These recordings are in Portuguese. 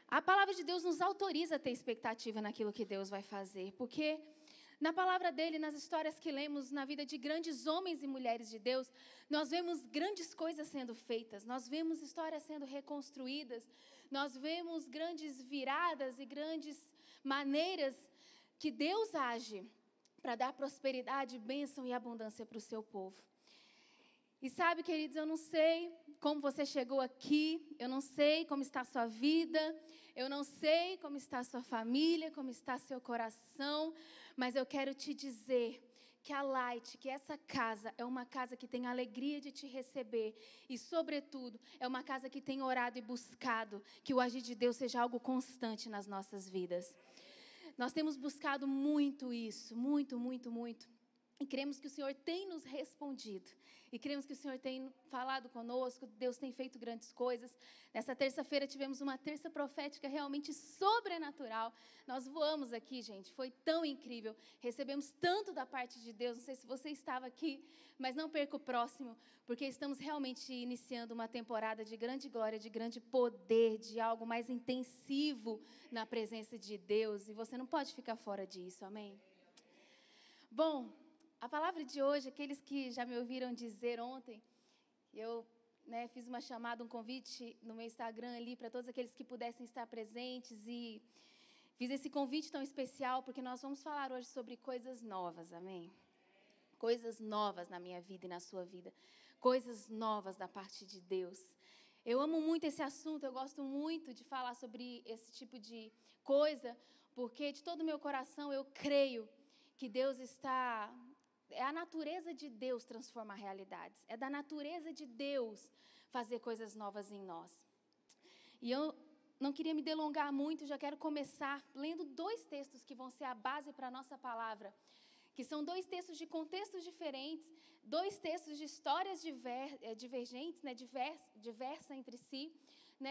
A palavra de Deus nos autoriza a ter expectativa naquilo que Deus vai fazer, porque na palavra dele, nas histórias que lemos na vida de grandes homens e mulheres de Deus, nós vemos grandes coisas sendo feitas, nós vemos histórias sendo reconstruídas, nós vemos grandes viradas e grandes maneiras que Deus age para dar prosperidade, bênção e abundância para o seu povo. E sabe, queridos, eu não sei como você chegou aqui, eu não sei como está a sua vida, eu não sei como está a sua família, como está seu coração, mas eu quero te dizer que a Light, que essa casa é uma casa que tem a alegria de te receber e, sobretudo, é uma casa que tem orado e buscado que o agir de Deus seja algo constante nas nossas vidas. Nós temos buscado muito isso, muito, muito, muito. E cremos que o Senhor tem nos respondido. E cremos que o Senhor tem falado conosco. Deus tem feito grandes coisas. Nessa terça-feira tivemos uma terça profética realmente sobrenatural. Nós voamos aqui, gente. Foi tão incrível. Recebemos tanto da parte de Deus. Não sei se você estava aqui, mas não perca o próximo. Porque estamos realmente iniciando uma temporada de grande glória, de grande poder, de algo mais intensivo na presença de Deus. E você não pode ficar fora disso, amém? Bom, a palavra de hoje, aqueles que já me ouviram dizer ontem, eu fiz uma chamada, um convite no meu Instagram ali para todos aqueles que pudessem estar presentes e fiz esse convite tão especial porque nós vamos falar hoje sobre coisas novas, amém? Coisas novas na minha vida e na sua vida, coisas novas da parte de Deus. Eu amo muito esse assunto, eu gosto muito de falar sobre esse tipo de coisa, porque de todo o meu coração eu creio que Deus está... É a natureza de Deus transformar realidades. É da natureza de Deus fazer coisas novas em nós. E eu não queria me delongar muito, já quero começar lendo 2 textos que vão ser a base para a nossa palavra, que são 2 textos de contextos diferentes, 2 textos de histórias divergentes, diversas entre si.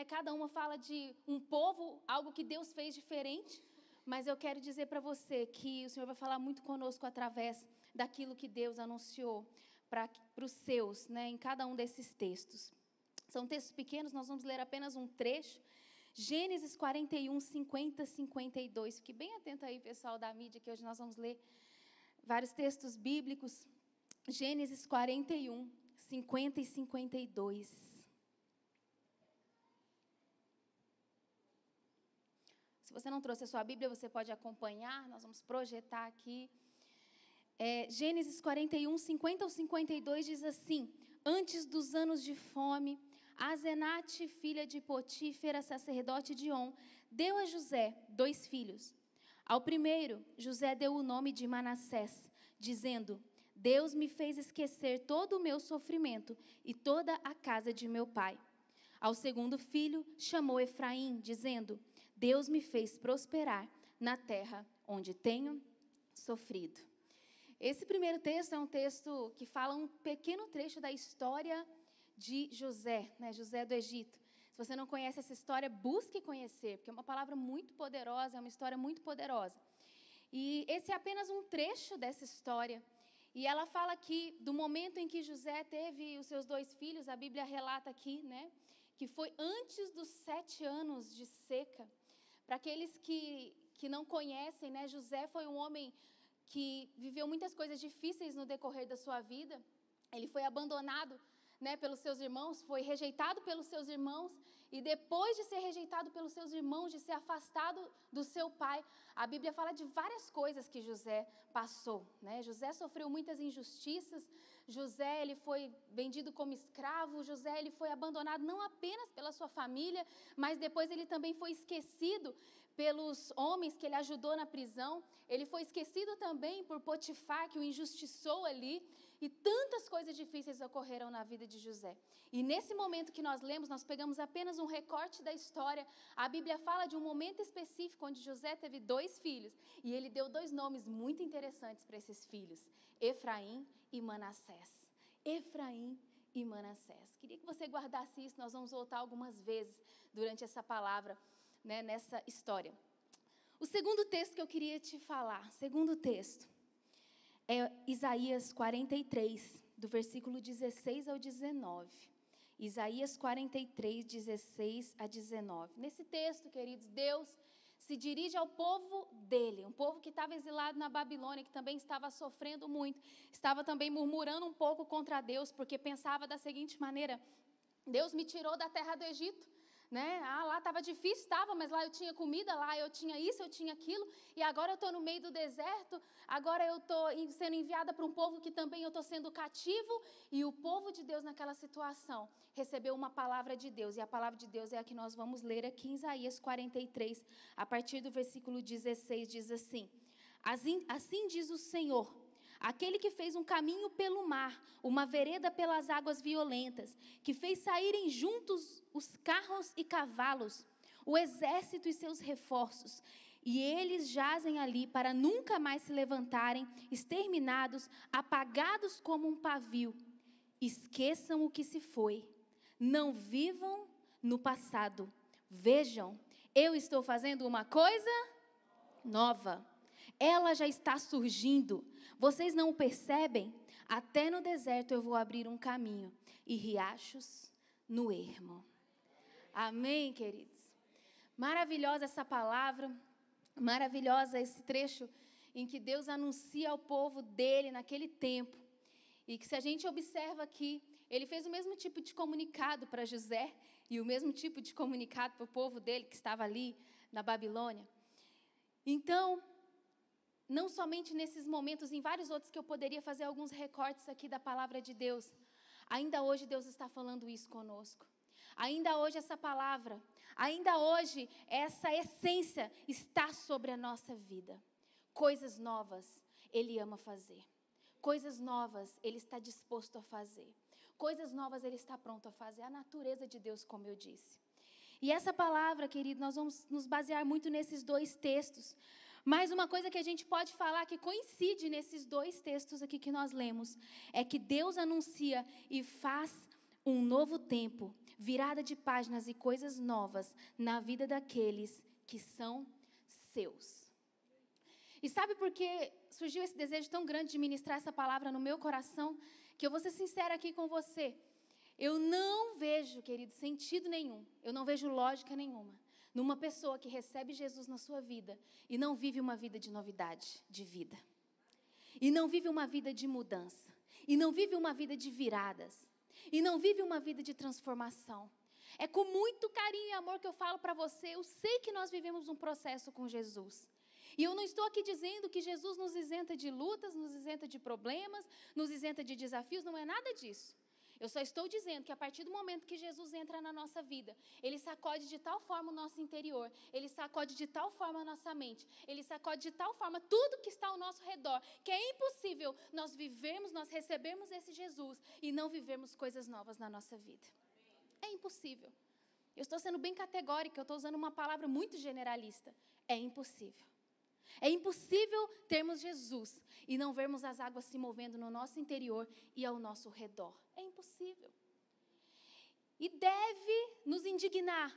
Cada uma fala de um povo, algo que Deus fez diferente. Mas eu quero dizer para você que o Senhor vai falar muito conosco através daquilo que Deus anunciou para os seus, em cada um desses textos. São textos pequenos, nós vamos ler apenas um trecho. Gênesis 41, 50, 52. Fique bem atento aí, pessoal da mídia, que hoje nós vamos ler vários textos bíblicos. Gênesis 41, 50 e 52. Se você não trouxe a sua Bíblia, você pode acompanhar, nós vamos projetar aqui. Gênesis 41, 50 ao 52 diz assim: antes dos anos de fome, Asenate, filha de Potífera, sacerdote de On, deu a José 2 filhos. Ao primeiro, José deu o nome de Manassés, dizendo: Deus me fez esquecer todo o meu sofrimento e toda a casa de meu pai. Ao segundo filho, chamou Efraim, dizendo: Deus me fez prosperar na terra onde tenho sofrido. Esse primeiro texto é um texto que fala um pequeno trecho da história de José, José do Egito. Se você não conhece essa história, busque conhecer, porque é uma palavra muito poderosa, é uma história muito poderosa. E esse é apenas um trecho dessa história. E ela fala aqui do momento em que José teve os seus 2 filhos, a Bíblia relata aqui, que foi antes dos 7 anos de seca. Para aqueles que não conhecem, José foi um homem que viveu muitas coisas difíceis no decorrer da sua vida. Ele foi abandonado pelos seus irmãos, foi rejeitado pelos seus irmãos, e depois de ser rejeitado pelos seus irmãos, de ser afastado do seu pai, a Bíblia fala de várias coisas que José passou. José sofreu muitas injustiças, José ele foi vendido como escravo, José ele foi abandonado não apenas pela sua família, mas depois ele também foi esquecido pelos homens que ele ajudou na prisão, ele foi esquecido também por Potifar, que o injustiçou ali, e tantas coisas difíceis ocorreram na vida de José. E nesse momento que nós lemos, nós pegamos apenas um recorte da história. A Bíblia fala de um momento específico onde José teve 2 filhos, e ele deu 2 nomes muito interessantes para esses filhos: Efraim e Manassés. Efraim e Manassés. Queria que você guardasse isso, nós vamos voltar algumas vezes durante essa palavra, nessa história. O segundo texto que eu queria te falar, segundo texto, é Isaías 43, do versículo 16 ao 19. Isaías 43, 16 a 19. Nesse texto, queridos, Deus se dirige ao povo dele, um povo que estava exilado na Babilônia, que também estava sofrendo muito, estava também murmurando um pouco contra Deus, porque pensava da seguinte maneira: Deus me tirou da terra do Egito, né? Lá estava difícil, estava, mas lá eu tinha comida, lá eu tinha isso, eu tinha aquilo, e agora eu estou no meio do deserto, agora eu estou sendo enviada para um povo que também eu estou sendo cativo, e o povo de Deus naquela situação recebeu uma palavra de Deus, e a palavra de Deus é a que nós vamos ler aqui em Isaías 43, a partir do versículo 16, diz assim: assim diz o Senhor, aquele que fez um caminho pelo mar, uma vereda pelas águas violentas, que fez saírem juntos os carros e cavalos, o exército e seus reforços, e eles jazem ali para nunca mais se levantarem, exterminados, apagados como um pavio. Esqueçam o que se foi, não vivam no passado. Vejam, eu estou fazendo uma coisa nova. Ela já está surgindo. Vocês não o percebem? Até no deserto eu vou abrir um caminho e riachos no ermo. Amém, queridos? Maravilhosa essa palavra, maravilhosa esse trecho em que Deus anuncia ao povo dele naquele tempo. E que se a gente observa aqui, ele fez o mesmo tipo de comunicado para José e o mesmo tipo de comunicado para o povo dele que estava ali na Babilônia. Então, não somente nesses momentos, em vários outros que eu poderia fazer alguns recortes aqui da palavra de Deus, ainda hoje Deus está falando isso conosco. Ainda hoje essa palavra, ainda hoje essa essência está sobre a nossa vida. Coisas novas Ele ama fazer. Coisas novas Ele está disposto a fazer. Coisas novas Ele está pronto a fazer. A natureza de Deus, como eu disse. E essa palavra, querido, nós vamos nos basear muito nesses dois textos. Mas uma coisa que a gente pode falar que coincide nesses dois textos aqui que nós lemos, é que Deus anuncia e faz um novo tempo, virada de páginas e coisas novas na vida daqueles que são seus. E sabe por que surgiu esse desejo tão grande de ministrar essa palavra no meu coração? Que eu vou ser sincera aqui com você. Eu não vejo, querido, sentido nenhum, eu não vejo lógica nenhuma numa pessoa que recebe Jesus na sua vida e não vive uma vida de novidade de vida. E não vive uma vida de mudança. E não vive uma vida de viradas. E não vive uma vida de transformação. É com muito carinho e amor que eu falo para você. Eu sei que nós vivemos um processo com Jesus. E eu não estou aqui dizendo que Jesus nos isenta de lutas, nos isenta de problemas, nos isenta de desafios. Não é nada disso. Eu só estou dizendo que a partir do momento que Jesus entra na nossa vida, Ele sacode de tal forma o nosso interior, Ele sacode de tal forma a nossa mente, Ele sacode de tal forma tudo que está ao nosso redor, que é impossível nós vivermos, nós recebermos esse Jesus e não vivermos coisas novas na nossa vida. É impossível. Eu estou sendo bem categórica, eu estou usando uma palavra muito generalista. É impossível. É impossível termos Jesus e não vermos as águas se movendo no nosso interior e ao nosso redor. É impossível. E deve nos indignar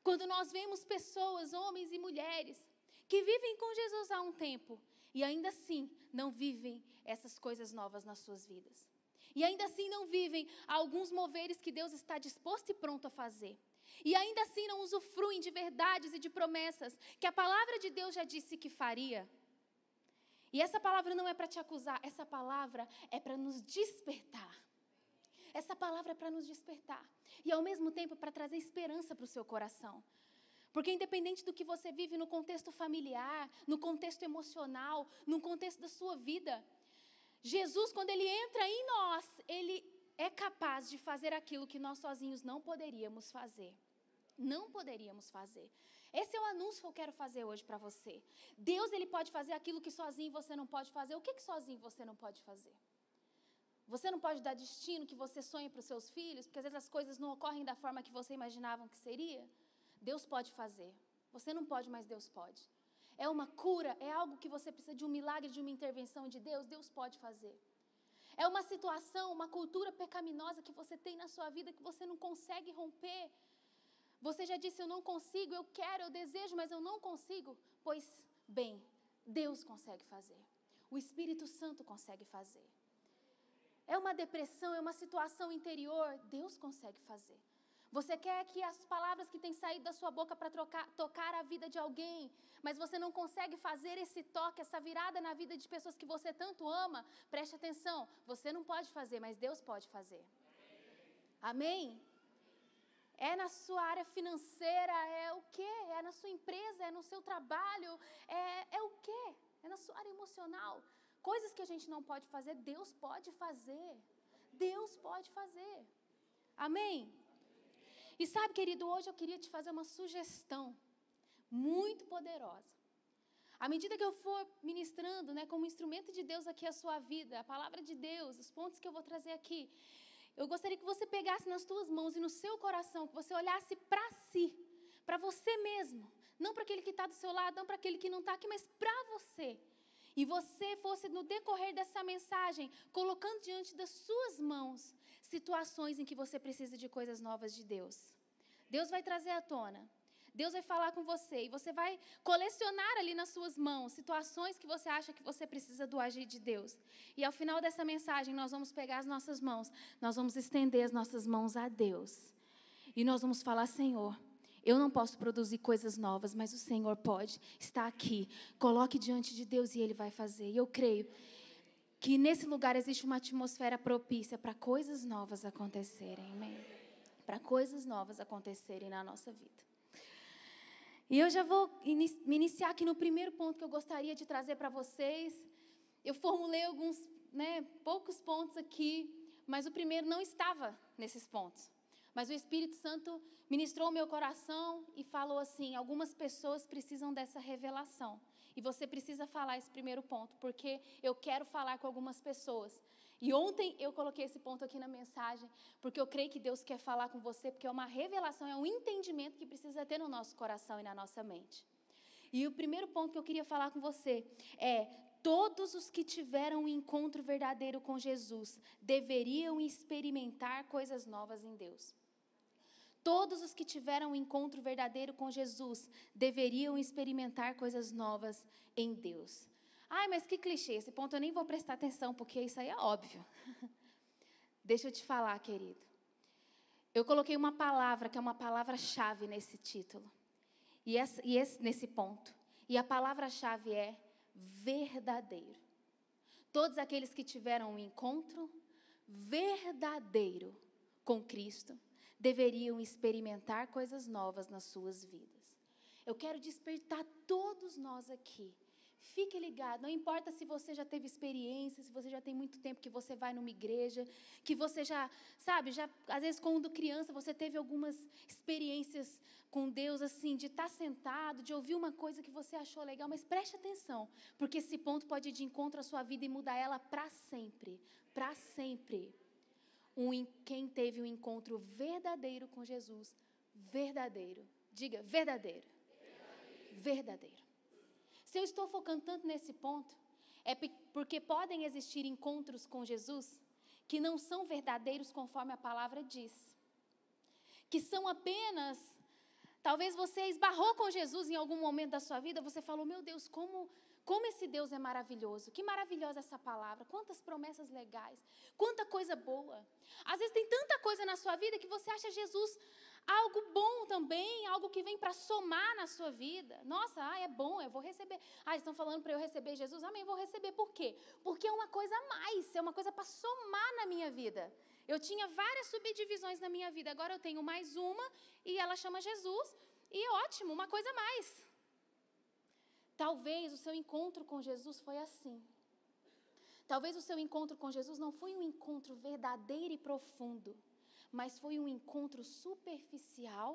quando nós vemos pessoas, homens e mulheres, que vivem com Jesus há um tempo e ainda assim não vivem essas coisas novas nas suas vidas. E ainda assim não vivem alguns moveres que Deus está disposto e pronto a fazer. E ainda assim não usufruem de verdades e de promessas que a palavra de Deus já disse que faria. E essa palavra não é para te acusar, essa palavra é para nos despertar. Essa palavra é para nos despertar. E ao mesmo tempo para trazer esperança para o seu coração. Porque independente do que você vive no contexto familiar, no contexto emocional, no contexto da sua vida, Jesus, quando Ele entra em nós, Ele é capaz de fazer aquilo que nós sozinhos não poderíamos fazer. Não poderíamos fazer. Esse é o anúncio que eu quero fazer hoje para você. Deus, Ele pode fazer aquilo que sozinho você não pode fazer. O que sozinho você não pode fazer? Você não pode dar destino que você sonha para os seus filhos, porque às vezes as coisas não ocorrem da forma que você imaginava que seria. Deus pode fazer. Você não pode, mas Deus pode. É uma cura, é algo que você precisa de um milagre, de uma intervenção de Deus, Deus pode fazer. É uma situação, uma cultura pecaminosa que você tem na sua vida que você não consegue romper. Você já disse, eu não consigo, eu quero, eu desejo, mas eu não consigo. Pois bem, Deus consegue fazer. O Espírito Santo consegue fazer. é uma depressão, é uma situação interior, Deus consegue fazer. Você quer que as palavras que têm saído da sua boca para tocar a vida de alguém, mas você não consegue fazer esse toque, essa virada na vida de pessoas que você tanto ama, preste atenção, você não pode fazer, mas Deus pode fazer. Amém? É na sua área financeira, é o quê? É na sua empresa, é no seu trabalho, é o quê? É na sua área emocional. Coisas que a gente não pode fazer, Deus pode fazer. Deus pode fazer. Amém? E sabe, querido, hoje eu queria te fazer uma sugestão muito poderosa. À medida que eu for ministrando, né, como instrumento de Deus aqui a sua vida, a palavra de Deus, os pontos que eu vou trazer aqui, eu gostaria que você pegasse nas tuas mãos e no seu coração, que você olhasse para si, para você mesmo. Não para aquele que está do seu lado, não para aquele que não está aqui, mas para você. E você fosse, no decorrer dessa mensagem, colocando diante das suas mãos situações em que você precisa de coisas novas de Deus. Deus vai trazer à tona. Deus vai falar com você e você vai colecionar ali nas suas mãos situações que você acha que você precisa do agir de Deus. E ao final dessa mensagem, nós vamos pegar as nossas mãos, nós vamos estender as nossas mãos a Deus. E nós vamos falar, Senhor, eu não posso produzir coisas novas, mas o Senhor pode, está aqui. Coloque diante de Deus e Ele vai fazer. E eu creio que nesse lugar existe uma atmosfera propícia para coisas novas acontecerem, amém? Para coisas novas acontecerem na nossa vida. E eu já vou me iniciar aqui no primeiro ponto que eu gostaria de trazer para vocês. Eu formulei alguns, poucos pontos aqui, mas o primeiro não estava nesses pontos. Mas o Espírito Santo ministrou o meu coração e falou assim, algumas pessoas precisam dessa revelação. E você precisa falar esse primeiro ponto, porque eu quero falar com algumas pessoas. E ontem eu coloquei esse ponto aqui na mensagem, porque eu creio que Deus quer falar com você, porque é uma revelação, é um entendimento que precisa ter no nosso coração e na nossa mente. E o primeiro ponto que eu queria falar com você é: todos os que tiveram um encontro verdadeiro com Jesus deveriam experimentar coisas novas em Deus. Todos os que tiveram um encontro verdadeiro com Jesus deveriam experimentar coisas novas em Deus. Ai, mas que clichê, esse ponto eu nem vou prestar atenção, porque isso aí é óbvio. Deixa eu te falar, querido. Eu coloquei uma palavra, que é uma palavra-chave nesse título. Nesse ponto. E a palavra-chave é verdadeiro. Todos aqueles que tiveram um encontro verdadeiro com Cristo deveriam experimentar coisas novas nas suas vidas. Eu quero despertar todos nós aqui. Fique ligado, não importa se você já teve experiência, se você já tem muito tempo que você vai numa igreja, que você já, às vezes quando criança você teve algumas experiências com Deus, assim, de estar sentado, de ouvir uma coisa que você achou legal, mas preste atenção, porque esse ponto pode ir de encontro à sua vida e mudar ela para sempre, para sempre. Quem teve um encontro verdadeiro com Jesus, verdadeiro, diga verdadeiro, verdadeiro. Se eu estou focando tanto nesse ponto, é porque podem existir encontros com Jesus que não são verdadeiros conforme a palavra diz. Que são apenas, talvez você esbarrou com Jesus em algum momento da sua vida, você falou, meu Deus, como esse Deus é maravilhoso, que maravilhosa essa palavra, quantas promessas legais, quanta coisa boa. Às vezes tem tanta coisa na sua vida que você acha Jesus algo bom também, algo que vem para somar na sua vida. Nossa, é bom, eu vou receber. Estão falando para eu receber Jesus, amém, vou receber. Por quê? Porque é uma coisa a mais, é uma coisa para somar na minha vida. Eu tinha várias subdivisões na minha vida, agora eu tenho mais uma e ela chama Jesus e ótimo, uma coisa a mais. Talvez o seu encontro com Jesus foi assim. Talvez o seu encontro com Jesus não foi um encontro verdadeiro e profundo, mas foi um encontro superficial,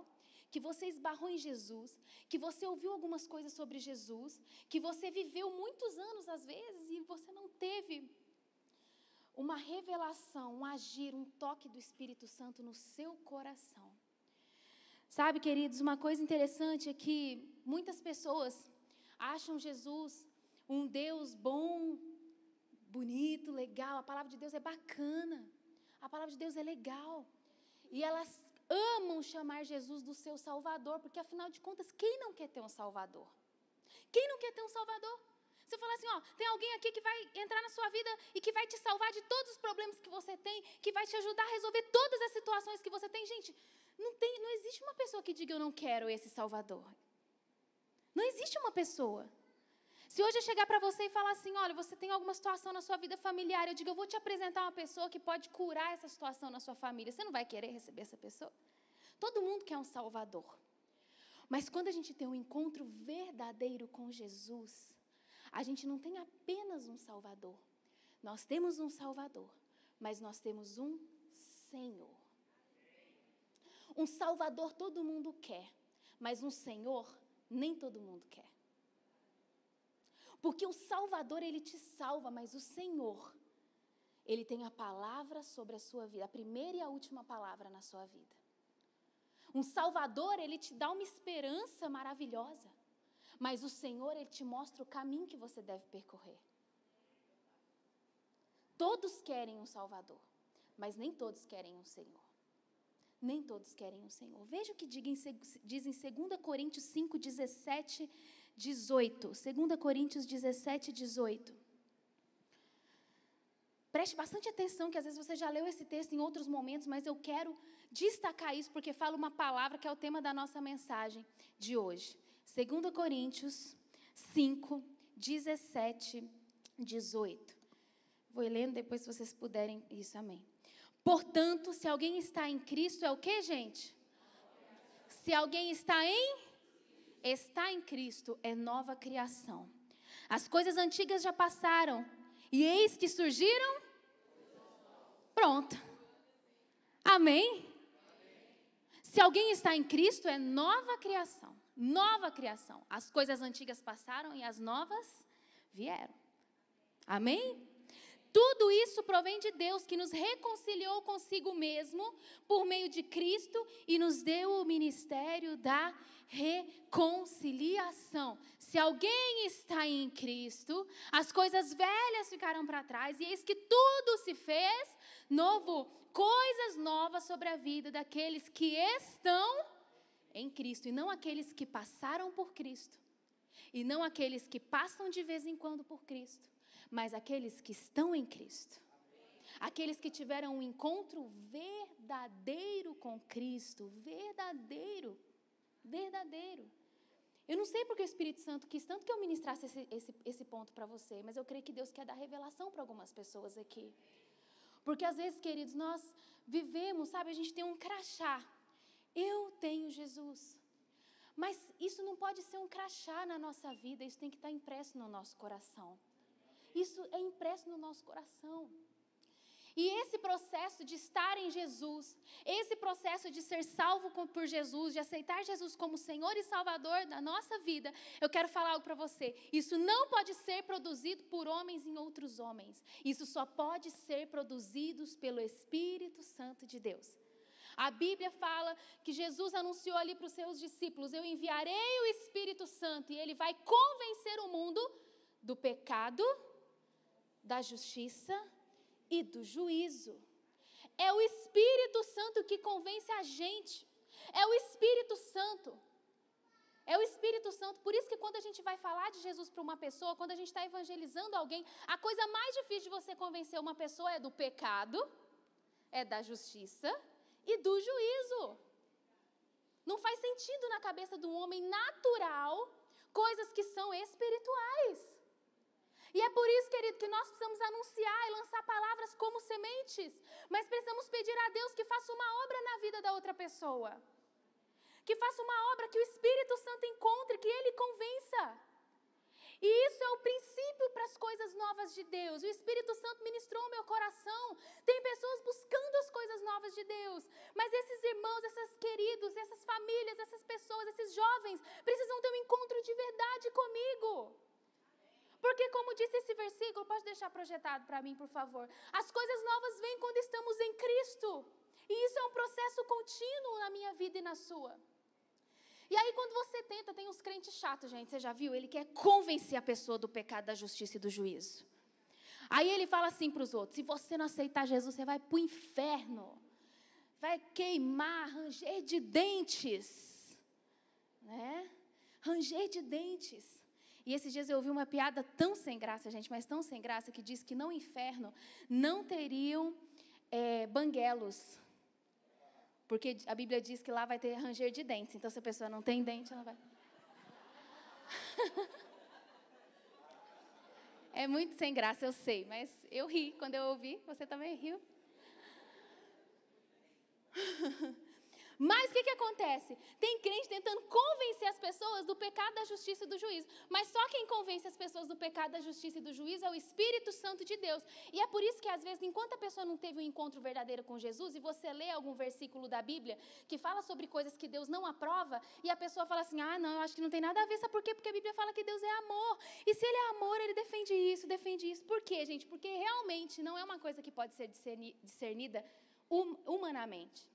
que você esbarrou em Jesus, que você ouviu algumas coisas sobre Jesus, que você viveu muitos anos às vezes e você não teve uma revelação, um agir, um toque do Espírito Santo no seu coração. Sabe, queridos, uma coisa interessante é que muitas pessoas acham Jesus um Deus bom, bonito, legal. A palavra de Deus é bacana. A palavra de Deus é legal. E elas amam chamar Jesus do seu Salvador, porque afinal de contas, quem não quer ter um Salvador? Quem não quer ter um Salvador? Você fala assim, ó, tem alguém aqui que vai entrar na sua vida e que vai te salvar de todos os problemas que você tem, que vai te ajudar a resolver todas as situações que você tem. Gente, não existe uma pessoa que diga eu não quero esse Salvador. Não existe uma pessoa. Se hoje eu chegar para você e falar assim, olha, você tem alguma situação na sua vida familiar, eu digo, eu vou te apresentar uma pessoa que pode curar essa situação na sua família. Você não vai querer receber essa pessoa? Todo mundo quer um Salvador. Mas quando a gente tem um encontro verdadeiro com Jesus, a gente não tem apenas um Salvador. Nós temos um Salvador, mas nós temos um Senhor. Um Salvador todo mundo quer, mas um Senhor nem todo mundo quer. Porque o Salvador, ele te salva, mas o Senhor, ele tem a palavra sobre a sua vida, a primeira e a última palavra na sua vida. Um Salvador, ele te dá uma esperança maravilhosa, mas o Senhor, ele te mostra o caminho que você deve percorrer. Todos querem um Salvador, mas nem todos querem um Senhor. Nem todos querem um Senhor. Veja o que diz em 2 Coríntios 5, 17, 18. 2 Coríntios 17, 18. Preste bastante atenção, que às vezes você já leu esse texto em outros momentos, mas eu quero destacar isso, porque fala uma palavra que é o tema da nossa mensagem de hoje. 2 Coríntios 5, 17, 18. Vou lendo depois, se vocês puderem. Isso, amém. Portanto, se alguém está em Cristo, é o quê, gente? Se alguém está em Cristo, é nova criação. As coisas antigas já passaram, e eis que surgiram. Pronto. Amém? Se alguém está em Cristo, é nova criação. Nova criação. As coisas antigas passaram e as novas vieram. Amém? Tudo isso provém de Deus, que nos reconciliou consigo mesmo por meio de Cristo e nos deu o ministério da reconciliação. Se alguém está em Cristo, as coisas velhas ficaram para trás e eis que tudo se fez novo. Coisas novas sobre a vida daqueles que estão em Cristo e não aqueles que passaram por Cristo. E não aqueles que passam de vez em quando por Cristo. Mas aqueles que estão em Cristo, aqueles que tiveram um encontro verdadeiro com Cristo, verdadeiro. Eu não sei porque o Espírito Santo quis tanto que eu ministrasse esse ponto para você, mas eu creio que Deus quer dar revelação para algumas pessoas aqui. Porque às vezes, queridos, nós vivemos, sabe, a gente tem um crachá. Eu tenho Jesus. Mas isso não pode ser um crachá na nossa vida, isso tem que estar impresso no nosso coração. Isso é impresso no nosso coração. E esse processo de estar em Jesus, esse processo de ser salvo por Jesus, de aceitar Jesus como Senhor e Salvador da nossa vida, eu quero falar algo para você. Isso não pode ser produzido por homens em outros homens. Isso só pode ser produzido pelo Espírito Santo de Deus. A Bíblia fala que Jesus anunciou ali para os seus discípulos, eu enviarei o Espírito Santo e ele vai convencer o mundo do pecado, da justiça e do juízo. É o Espírito Santo que convence a gente. É o Espírito Santo. É o Espírito Santo. Por isso que quando a gente vai falar de Jesus para uma pessoa, quando a gente está evangelizando alguém, a coisa mais difícil de você convencer uma pessoa é do pecado, é da justiça e do juízo. Não faz sentido na cabeça do homem natural coisas que são espirituais. E é por isso, querido, que nós precisamos anunciar e lançar palavras como sementes. Mas precisamos pedir a Deus que faça uma obra na vida da outra pessoa. Que faça uma obra que o Espírito Santo encontre, que Ele convença. E isso é o princípio para as coisas novas de Deus. O Espírito Santo ministrou o meu coração. Tem pessoas buscando as coisas novas de Deus. Mas esses irmãos, esses queridos, essas famílias, essas pessoas, esses jovens, precisam ter um encontro de verdade comigo. Porque como disse esse versículo, pode deixar projetado para mim, por favor. As coisas novas vêm quando estamos em Cristo. E isso é um processo contínuo na minha vida e na sua. E aí quando você tenta, tem uns crentes chatos, gente, você já viu? Ele quer convencer a pessoa do pecado, da justiça e do juízo. Aí ele fala assim para os outros, se você não aceitar Jesus, você vai para o inferno. Vai queimar, ranger de dentes. Né? Ranger de dentes. E esses dias eu ouvi uma piada tão sem graça, gente, mas tão sem graça, que diz que no inferno não teriam banguelos. Porque a Bíblia diz que lá vai ter ranger de dentes. Então, se a pessoa não tem dente, ela vai... É muito sem graça, eu sei, mas eu ri quando eu ouvi. Você também riu? Mas o que acontece? Tem crente tentando convencer as pessoas do pecado, da justiça e do juízo. Mas só quem convence as pessoas do pecado, da justiça e do juízo é o Espírito Santo de Deus. E é por isso que, às vezes, enquanto a pessoa não teve um encontro verdadeiro com Jesus, e você lê algum versículo da Bíblia que fala sobre coisas que Deus não aprova, e a pessoa fala assim, não, eu acho que não tem nada a ver. Sabe por quê? Porque a Bíblia fala que Deus é amor. E se Ele é amor, Ele defende isso, defende isso. Por quê, gente? Porque realmente não é uma coisa que pode ser discernida humanamente.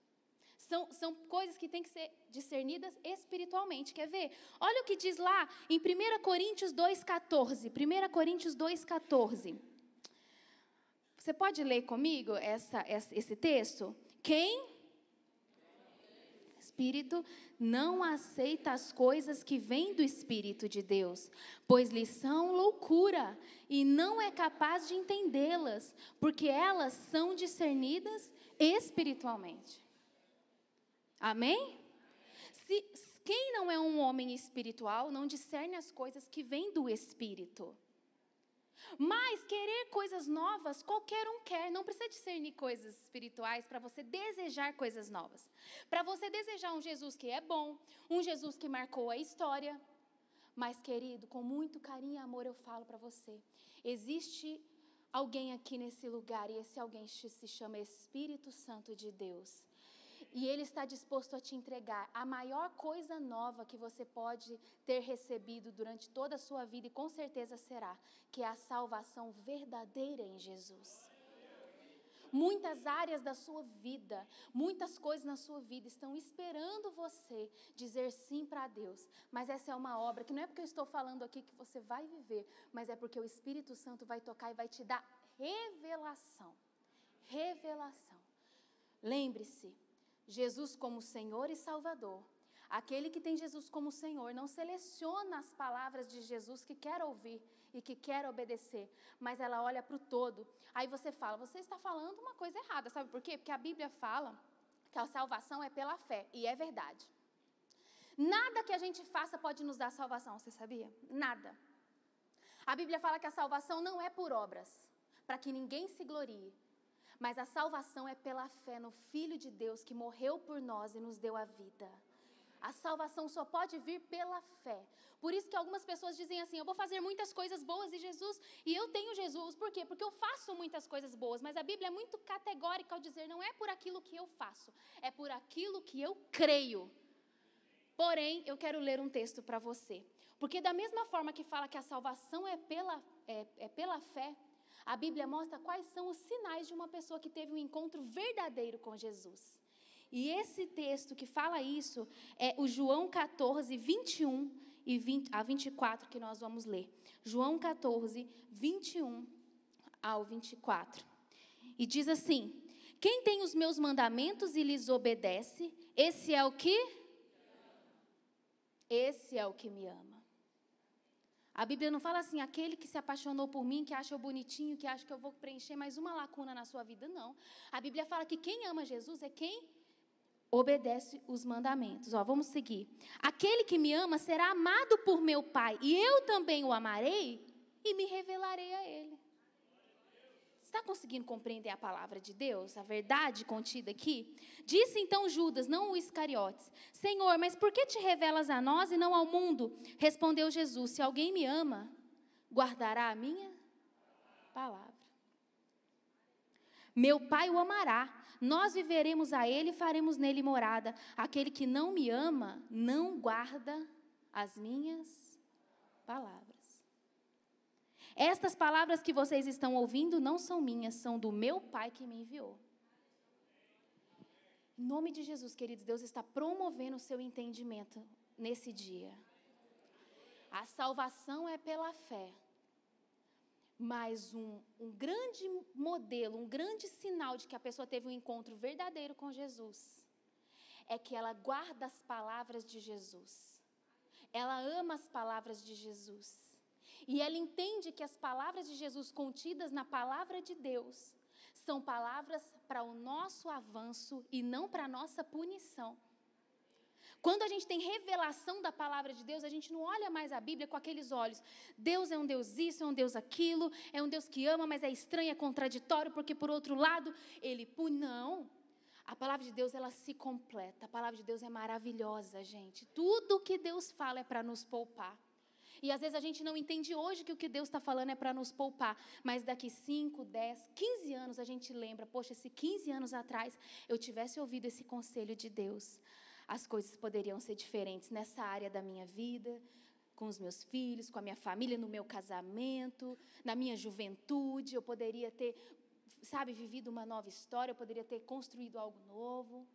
São coisas que têm que ser discernidas espiritualmente. Quer ver? Olha o que diz lá em 1 Coríntios 2,14. 1 Coríntios 2,14. Você pode ler comigo esse texto? Quem? Espírito não aceita as coisas que vêm do Espírito de Deus, pois lhes são loucura e não é capaz de entendê-las, porque elas são discernidas espiritualmente. Amém? Quem não é um homem espiritual não discerne as coisas que vêm do Espírito. Mas querer coisas novas, qualquer um quer. Não precisa discernir coisas espirituais para você desejar coisas novas. Para você desejar um Jesus que é bom, um Jesus que marcou a história. Mas, querido, com muito carinho e amor eu falo para você. Existe alguém aqui nesse lugar e esse alguém se chama Espírito Santo de Deus. E Ele está disposto a te entregar a maior coisa nova que você pode ter recebido durante toda a sua vida, e com certeza será, que é a salvação verdadeira em Jesus. Muitas áreas da sua vida, muitas coisas na sua vida estão esperando você dizer sim para Deus. Mas essa é uma obra que não é porque eu estou falando aqui que você vai viver, mas é porque o Espírito Santo vai tocar e vai te dar revelação. Revelação. Lembre-se, Jesus como Senhor e Salvador. Aquele que tem Jesus como Senhor não seleciona as palavras de Jesus que quer ouvir e que quer obedecer, mas ela olha para o todo. Aí você fala, você está falando uma coisa errada, sabe por quê? Porque a Bíblia fala que a salvação é pela fé, e é verdade. Nada que a gente faça pode nos dar salvação, você sabia? Nada. A Bíblia fala que a salvação não é por obras, para que ninguém se glorie. Mas a salvação é pela fé no Filho de Deus que morreu por nós e nos deu a vida. A salvação só pode vir pela fé. Por isso que algumas pessoas dizem assim, eu vou fazer muitas coisas boas de Jesus e eu tenho Jesus. Por quê? Porque eu faço muitas coisas boas. Mas a Bíblia é muito categórica ao dizer, não é por aquilo que eu faço, é por aquilo que eu creio. Porém, eu quero ler um texto para você. Porque da mesma forma que fala que a salvação é pela fé, a Bíblia mostra quais são os sinais de uma pessoa que teve um encontro verdadeiro com Jesus. E esse texto que fala isso é o João 14, 21 a 24 que nós vamos ler. João 14, 21 ao 24. E diz assim, quem tem os meus mandamentos e lhes obedece, esse é o que? Esse é o que me ama. A Bíblia não fala assim, aquele que se apaixonou por mim, que acha eu bonitinho, que acha que eu vou preencher mais uma lacuna na sua vida. Não. A Bíblia fala que quem ama Jesus é quem obedece os mandamentos. Vamos seguir. Aquele que me ama será amado por meu Pai, e eu também o amarei e me revelarei a ele. Está conseguindo compreender a palavra de Deus, a verdade contida aqui? Disse então Judas, não o Iscariotes, Senhor, mas por que te revelas a nós e não ao mundo? Respondeu Jesus, se alguém me ama, guardará a minha palavra. Meu Pai o amará, nós viveremos a ele e faremos nele morada. Aquele que não me ama, não guarda as minhas palavras. Estas palavras que vocês estão ouvindo não são minhas, são do meu Pai que me enviou. Em nome de Jesus, queridos, Deus está promovendo o seu entendimento nesse dia. A salvação é pela fé. Mas um grande modelo, um grande sinal de que a pessoa teve um encontro verdadeiro com Jesus, é que ela guarda as palavras de Jesus. Ela ama as palavras de Jesus. E ela entende que as palavras de Jesus contidas na palavra de Deus são palavras para o nosso avanço e não para a nossa punição. Quando a gente tem revelação da palavra de Deus, a gente não olha mais a Bíblia com aqueles olhos. Deus é um Deus isso, é um Deus aquilo, é um Deus que ama, mas é estranho, é contraditório, porque por outro lado, Ele pune. Não. A palavra de Deus, ela se completa. A palavra de Deus é maravilhosa, gente. Tudo que Deus fala é para nos poupar. E às vezes a gente não entende hoje que o que Deus está falando é para nos poupar. Mas daqui 5, 10, 15 anos a gente lembra, poxa, se 15 anos atrás eu tivesse ouvido esse conselho de Deus, as coisas poderiam ser diferentes nessa área da minha vida, com os meus filhos, com a minha família, no meu casamento, na minha juventude. Eu poderia ter, vivido uma nova história, eu poderia ter construído algo novo.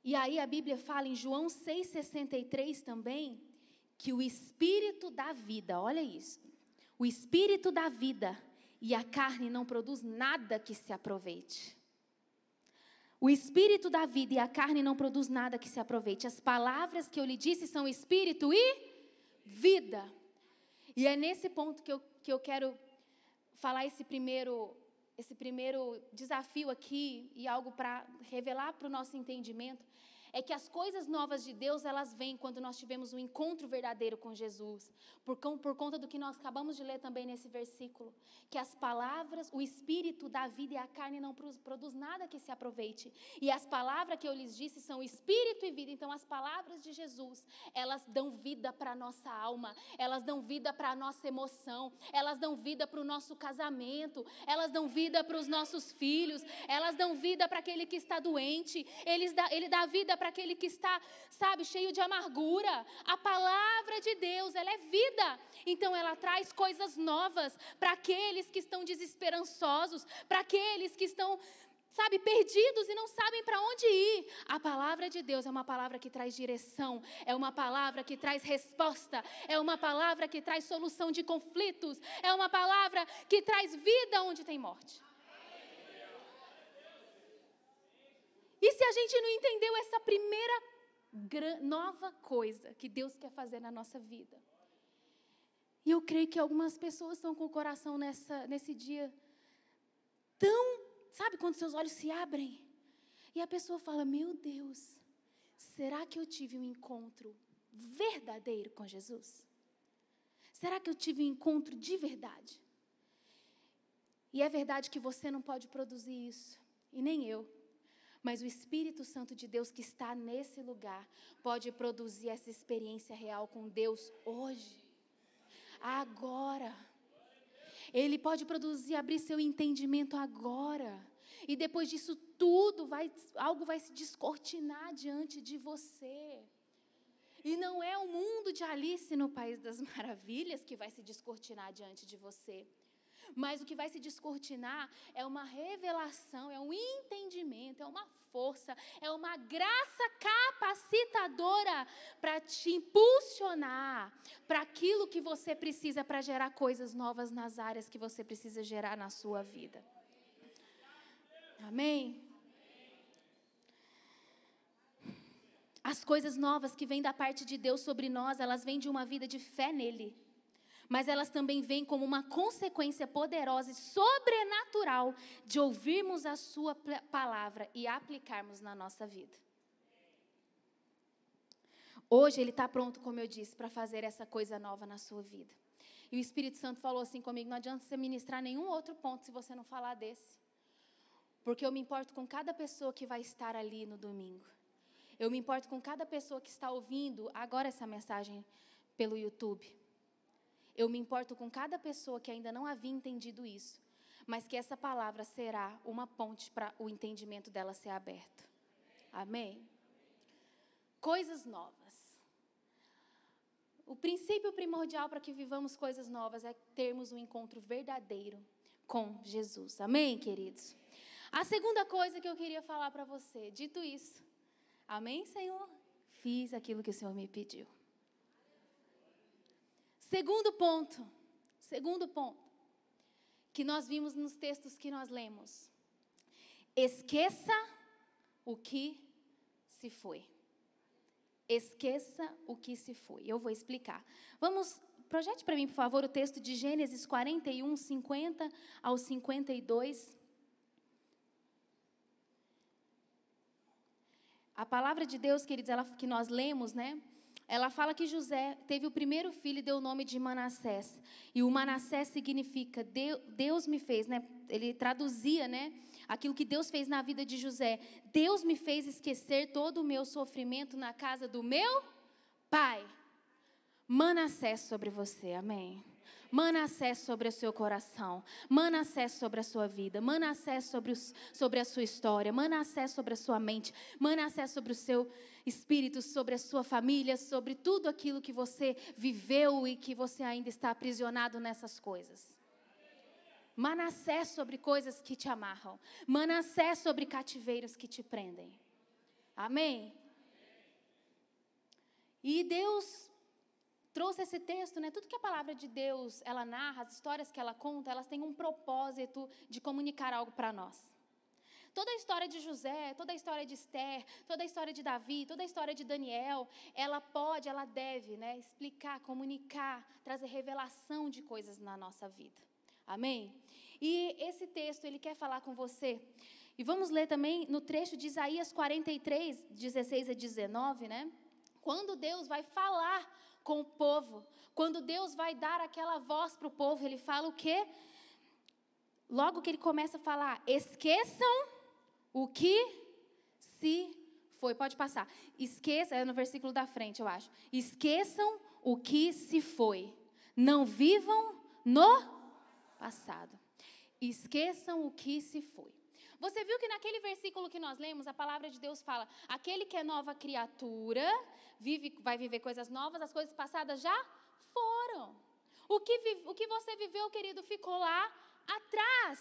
E aí a Bíblia fala em João 6,63 também, que o Espírito da vida, olha isso, o Espírito da vida e a carne não produz nada que se aproveite. O Espírito da vida e a carne não produz nada que se aproveite. As palavras que eu lhe disse são Espírito e vida. E é nesse ponto que eu quero falar esse primeiro desafio aqui, e algo para revelar para o nosso entendimento, é que as coisas novas de Deus, elas vêm quando nós tivemos um encontro verdadeiro com Jesus. Por conta do que nós acabamos de ler também nesse versículo. Que as palavras, o Espírito da vida e a carne não produz nada que se aproveite. E as palavras que eu lhes disse são Espírito e vida. Então as palavras de Jesus, elas dão vida para a nossa alma. Elas dão vida para a nossa emoção. Elas dão vida para o nosso casamento. Elas dão vida para os nossos filhos. Elas dão vida para aquele que está doente. Ele dá vida para aquele que está, cheio de amargura. A palavra de Deus, ela é vida. Então ela traz coisas novas para aqueles que estão desesperançosos, para aqueles que estão, perdidos e não sabem para onde ir. A palavra de Deus é uma palavra que traz direção, é uma palavra que traz resposta, é uma palavra que traz solução de conflitos, é uma palavra que traz vida onde tem morte. E se a gente não entendeu essa primeira nova coisa que Deus quer fazer na nossa vida? E eu creio que algumas pessoas estão com o coração nesse dia tão, quando seus olhos se abrem e a pessoa fala, meu Deus, será que eu tive um encontro verdadeiro com Jesus? Será que eu tive um encontro de verdade? E é verdade que você não pode produzir isso, e nem eu. Mas o Espírito Santo de Deus que está nesse lugar pode produzir essa experiência real com Deus hoje, agora. Ele pode produzir, abrir seu entendimento agora. E depois disso tudo, algo vai se descortinar diante de você. E não é o mundo de Alice no País das Maravilhas que vai se descortinar diante de você. Mas o que vai se descortinar é uma revelação, é um entendimento, é uma força, é uma graça capacitadora para te impulsionar para aquilo que você precisa para gerar coisas novas nas áreas que você precisa gerar na sua vida. Amém? As coisas novas que vêm da parte de Deus sobre nós, elas vêm de uma vida de fé nele. Mas elas também vêm como uma consequência poderosa e sobrenatural de ouvirmos a sua palavra e aplicarmos na nossa vida. Hoje Ele está pronto, como eu disse, para fazer essa coisa nova na sua vida. E o Espírito Santo falou assim comigo, não adianta você ministrar nenhum outro ponto se você não falar desse. Porque eu me importo com cada pessoa que vai estar ali no domingo. Eu me importo com cada pessoa que está ouvindo agora essa mensagem pelo YouTube. Eu me importo com cada pessoa que ainda não havia entendido isso, mas que essa palavra será uma ponte para o entendimento dela ser aberto. Amém? Coisas novas. O princípio primordial para que vivamos coisas novas é termos um encontro verdadeiro com Jesus. Amém, queridos? A segunda coisa que eu queria falar para você, dito isso, amém, Senhor? Fiz aquilo que o Senhor me pediu. Segundo ponto, que nós vimos nos textos que nós lemos. Esqueça o que se foi. Esqueça o que se foi. Eu vou explicar. Vamos projete para mim, por favor, o texto de Gênesis 41, 50 ao 52. A palavra de Deus, queridos, que nós lemos, né? Ela fala que José teve o primeiro filho e deu o nome de Manassés. E o Manassés significa Deus me fez, né? Ele traduzia, né? Aquilo que Deus fez na vida de José. Deus me fez esquecer todo o meu sofrimento na casa do meu pai. Manassés sobre você, amém? Manassés sobre o seu coração, Manassés sobre a sua vida, Manassés sobre a sua história, Manassés sobre a sua mente, Manassés sobre o seu espírito, sobre a sua família, sobre tudo aquilo que você viveu e que você ainda está aprisionado nessas coisas. Manassés sobre coisas que te amarram, Manassés sobre cativeiros que te prendem. Amém? E Deus trouxe esse texto, né? Tudo que a palavra de Deus, ela narra, as histórias que ela conta, elas têm um propósito de comunicar algo para nós. Toda a história de José, toda a história de Esther, toda a história de Davi, toda a história de Daniel, ela deve, né, explicar, comunicar, trazer revelação de coisas na nossa vida. Amém? E esse texto, ele quer falar com você. E vamos ler também no trecho de Isaías 43, 16 a 19, né? Quando Deus vai falar com o povo, quando Deus vai dar aquela voz para o povo, ele fala o quê? Logo que ele começa a falar, esqueçam o que se foi. Pode passar. Esqueça, é no versículo da frente, eu acho. Esqueçam o que se foi. Não vivam no passado. Esqueçam o que se foi. Você viu que naquele versículo que nós lemos, a palavra de Deus fala, aquele que é nova criatura, vai viver coisas novas, as coisas passadas já foram. O que você viveu, querido, ficou lá atrás.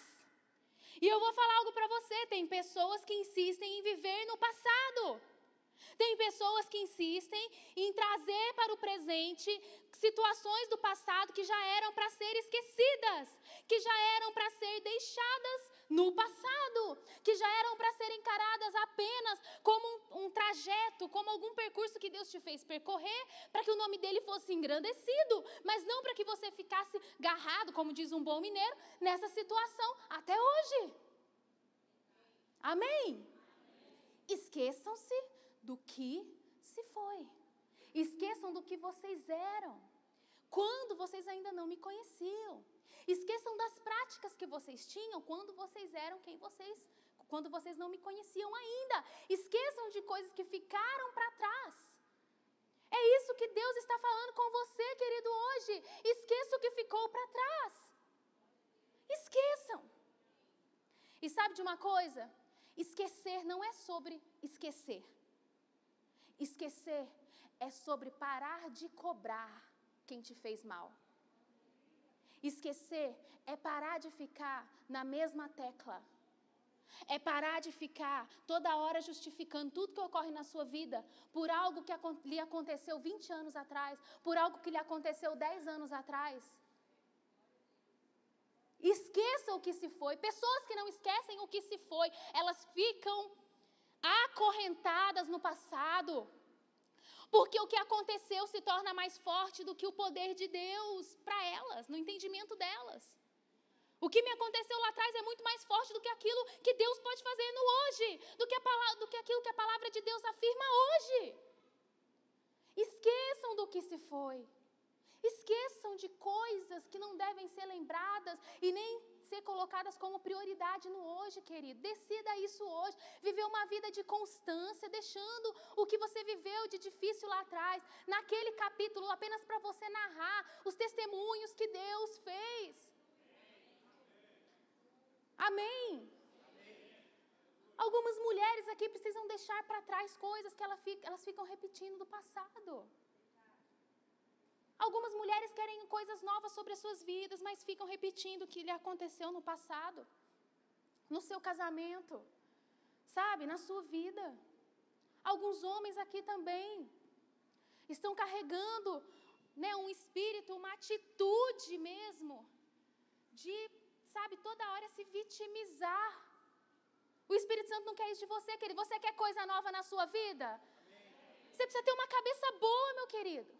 E eu vou falar algo para você, tem pessoas que insistem em viver no passado. Tem pessoas que insistem em trazer para o presente situações do passado que já eram para ser esquecidas, que já eram para ser deixadas no passado, que já eram para ser encaradas apenas como um trajeto, como algum percurso que Deus te fez percorrer, para que o nome dele fosse engrandecido, mas não para que você ficasse garrado, como diz um bom mineiro, nessa situação até hoje. Amém? Esqueçam-se do que se foi. Esqueçam do que vocês eram, quando vocês ainda não me conheciam. Esqueçam das práticas que vocês tinham quando vocês eram quando vocês não me conheciam ainda. Esqueçam de coisas que ficaram para trás. É isso que Deus está falando com você, querido, hoje. Esqueça o que ficou para trás. Esqueçam. E sabe de uma coisa? Esquecer não é sobre esquecer. Esquecer é sobre parar de cobrar quem te fez mal. Esquecer é parar de ficar na mesma tecla. É parar de ficar toda hora justificando tudo que ocorre na sua vida por algo que lhe aconteceu 20 anos atrás, por algo que lhe aconteceu 10 anos atrás. Esqueça o que se foi. Pessoas que não esquecem o que se foi, elas ficam acorrentadas no passado. Porque o que aconteceu se torna mais forte do que o poder de Deus para elas, no entendimento delas. O que me aconteceu lá atrás é muito mais forte do que aquilo que Deus pode fazer no hoje, do que aquilo que a palavra de Deus afirma hoje. Esqueçam do que se foi. Esqueçam de coisas que não devem ser lembradas e nem ser colocadas como prioridade no hoje, querido. Decida isso hoje. Viver uma vida de constância, deixando o que você viveu de difícil lá atrás, naquele capítulo, apenas para você narrar os testemunhos que Deus fez. Amém? Algumas mulheres aqui precisam deixar para trás coisas que elas ficam repetindo do passado. Algumas mulheres querem coisas novas sobre as suas vidas, mas ficam repetindo o que lhe aconteceu no passado, no seu casamento, sabe, na sua vida. Alguns homens aqui também estão carregando, né, um espírito, uma atitude mesmo, de, sabe, toda hora se vitimizar. O Espírito Santo não quer isso de você, querido. Você quer coisa nova na sua vida? Você precisa ter uma cabeça boa, meu querido.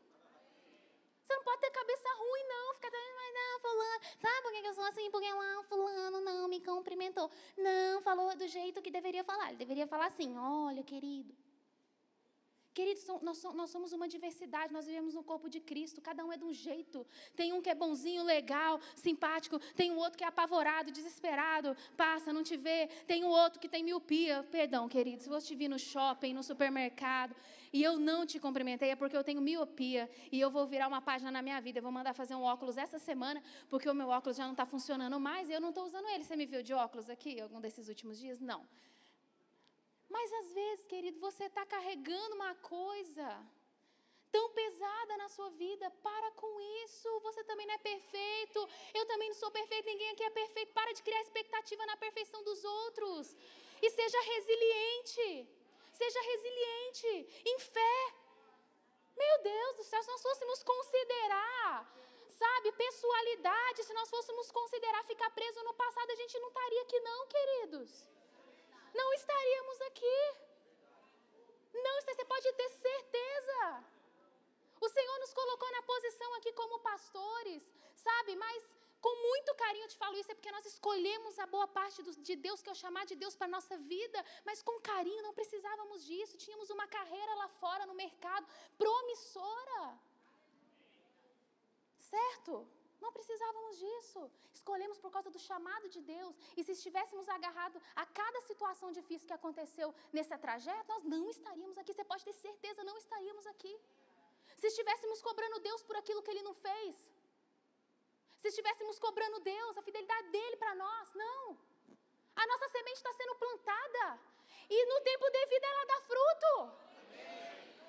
Você não pode ter cabeça ruim, não. Ficar dizendo, mas não, fulano, sabe por que eu sou assim? Porque lá fulano não me cumprimentou. Não, falou do jeito que deveria falar. Ele deveria falar assim, olha, querido. Queridos, nós somos uma diversidade, nós vivemos no corpo de Cristo, cada um é de um jeito. Tem um que é bonzinho, legal, simpático, tem um outro que é apavorado, desesperado, passa, não te vê. Tem um outro que tem miopia. Perdão, querido, se você te vir no shopping, no supermercado, e eu não te cumprimentei, é porque eu tenho miopia, e eu vou virar uma página na minha vida, eu vou mandar fazer um óculos essa semana, porque o meu óculos já não está funcionando mais, e eu não estou usando ele. Você me viu de óculos aqui, algum desses últimos dias? Não. Mas às vezes, querido, você está carregando uma coisa tão pesada na sua vida. Para com isso. Você também não é perfeito. Eu também não sou perfeito. Ninguém aqui é perfeito. Para de criar expectativa na perfeição dos outros. E seja resiliente. Seja resiliente. Em fé. Meu Deus do céu, se nós fôssemos considerar, sabe, pessoalidade, se nós fôssemos considerar ficar preso no passado, a gente não estaria aqui não, queridos. Não estaríamos aqui. Não, você pode ter certeza. O Senhor nos colocou na posição aqui como pastores, sabe? Mas com muito carinho eu te falo isso, é porque nós escolhemos a boa parte de Deus, que é o chamar de Deus para a nossa vida, mas com carinho, não precisávamos disso. Tínhamos uma carreira lá fora no mercado, promissora. Certo? Não precisávamos disso. Escolhemos por causa do chamado de Deus. E se estivéssemos agarrados a cada situação difícil que aconteceu nesse trajeto, nós não estaríamos aqui. Você pode ter certeza, não estaríamos aqui. Se estivéssemos cobrando Deus por aquilo que Ele não fez. Se estivéssemos cobrando Deus, a fidelidade dEle para nós, não. A nossa semente está sendo plantada. E no tempo devido ela dá fruto.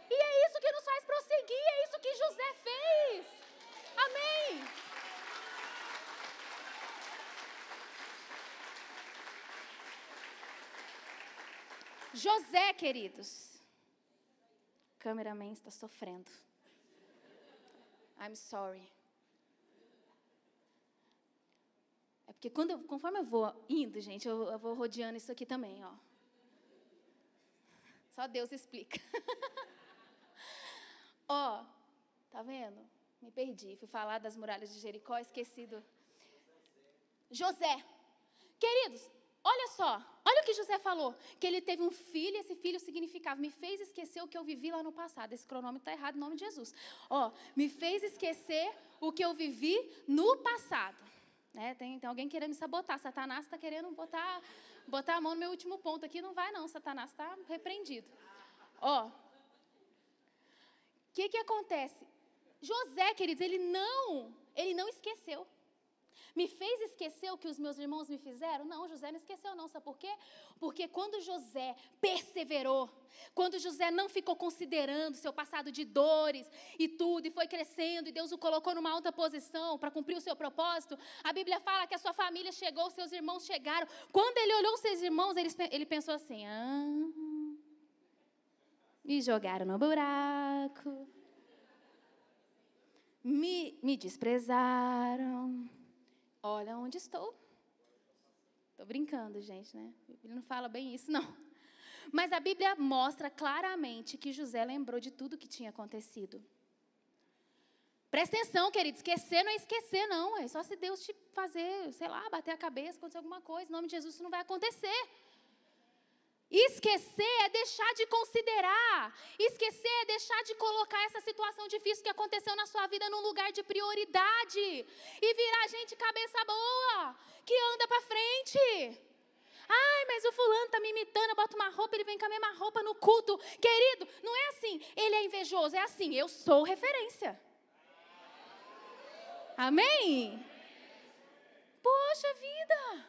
E é isso que nos faz prosseguir. É isso que José fez. Amém. José, queridos. O cameraman está sofrendo. I'm sorry. É porque conforme eu vou indo, gente, eu vou rodeando isso aqui também, ó. Só Deus explica. Ó, tá vendo? Me perdi, fui falar das muralhas de Jericó, esquecido. José. Queridos, olha só, olha o que José falou, que ele teve um filho, esse filho significava, me fez esquecer o que eu vivi lá no passado. Esse cronômetro está errado, em nome de Jesus. Ó, me fez esquecer o que eu vivi no passado. Né? Tem alguém querendo me sabotar, Satanás está querendo botar a mão no meu último ponto aqui, não vai não, Satanás está repreendido. Ó, o que acontece? José, queridos, ele não esqueceu. Me fez esquecer o que os meus irmãos me fizeram? Não, José não esqueceu não, sabe por quê? Porque quando José perseverou, quando José não ficou considerando seu passado de dores e tudo, e foi crescendo, e Deus o colocou numa alta posição para cumprir o seu propósito, a Bíblia fala que a sua família chegou, seus irmãos chegaram. Quando ele olhou os seus irmãos, ele pensou assim, me jogaram no buraco, me desprezaram. Olha onde estou. Estou brincando, gente, né? Ele não fala bem isso, não. Mas a Bíblia mostra claramente que José lembrou de tudo que tinha acontecido. Presta atenção, querido. Esquecer não é esquecer, não. É só se Deus te fazer, sei lá, bater a cabeça, acontecer alguma coisa. Em nome de Jesus, isso não vai acontecer. Esquecer é deixar de considerar. Esquecer é deixar de colocar essa situação difícil que aconteceu na sua vida num lugar de prioridade. E virar gente cabeça boa, que anda para frente. Ai, mas o fulano está me imitando, eu boto uma roupa, ele vem com a mesma roupa no culto. Querido, não é assim, ele é invejoso, é assim, eu sou referência. Amém? Poxa vida!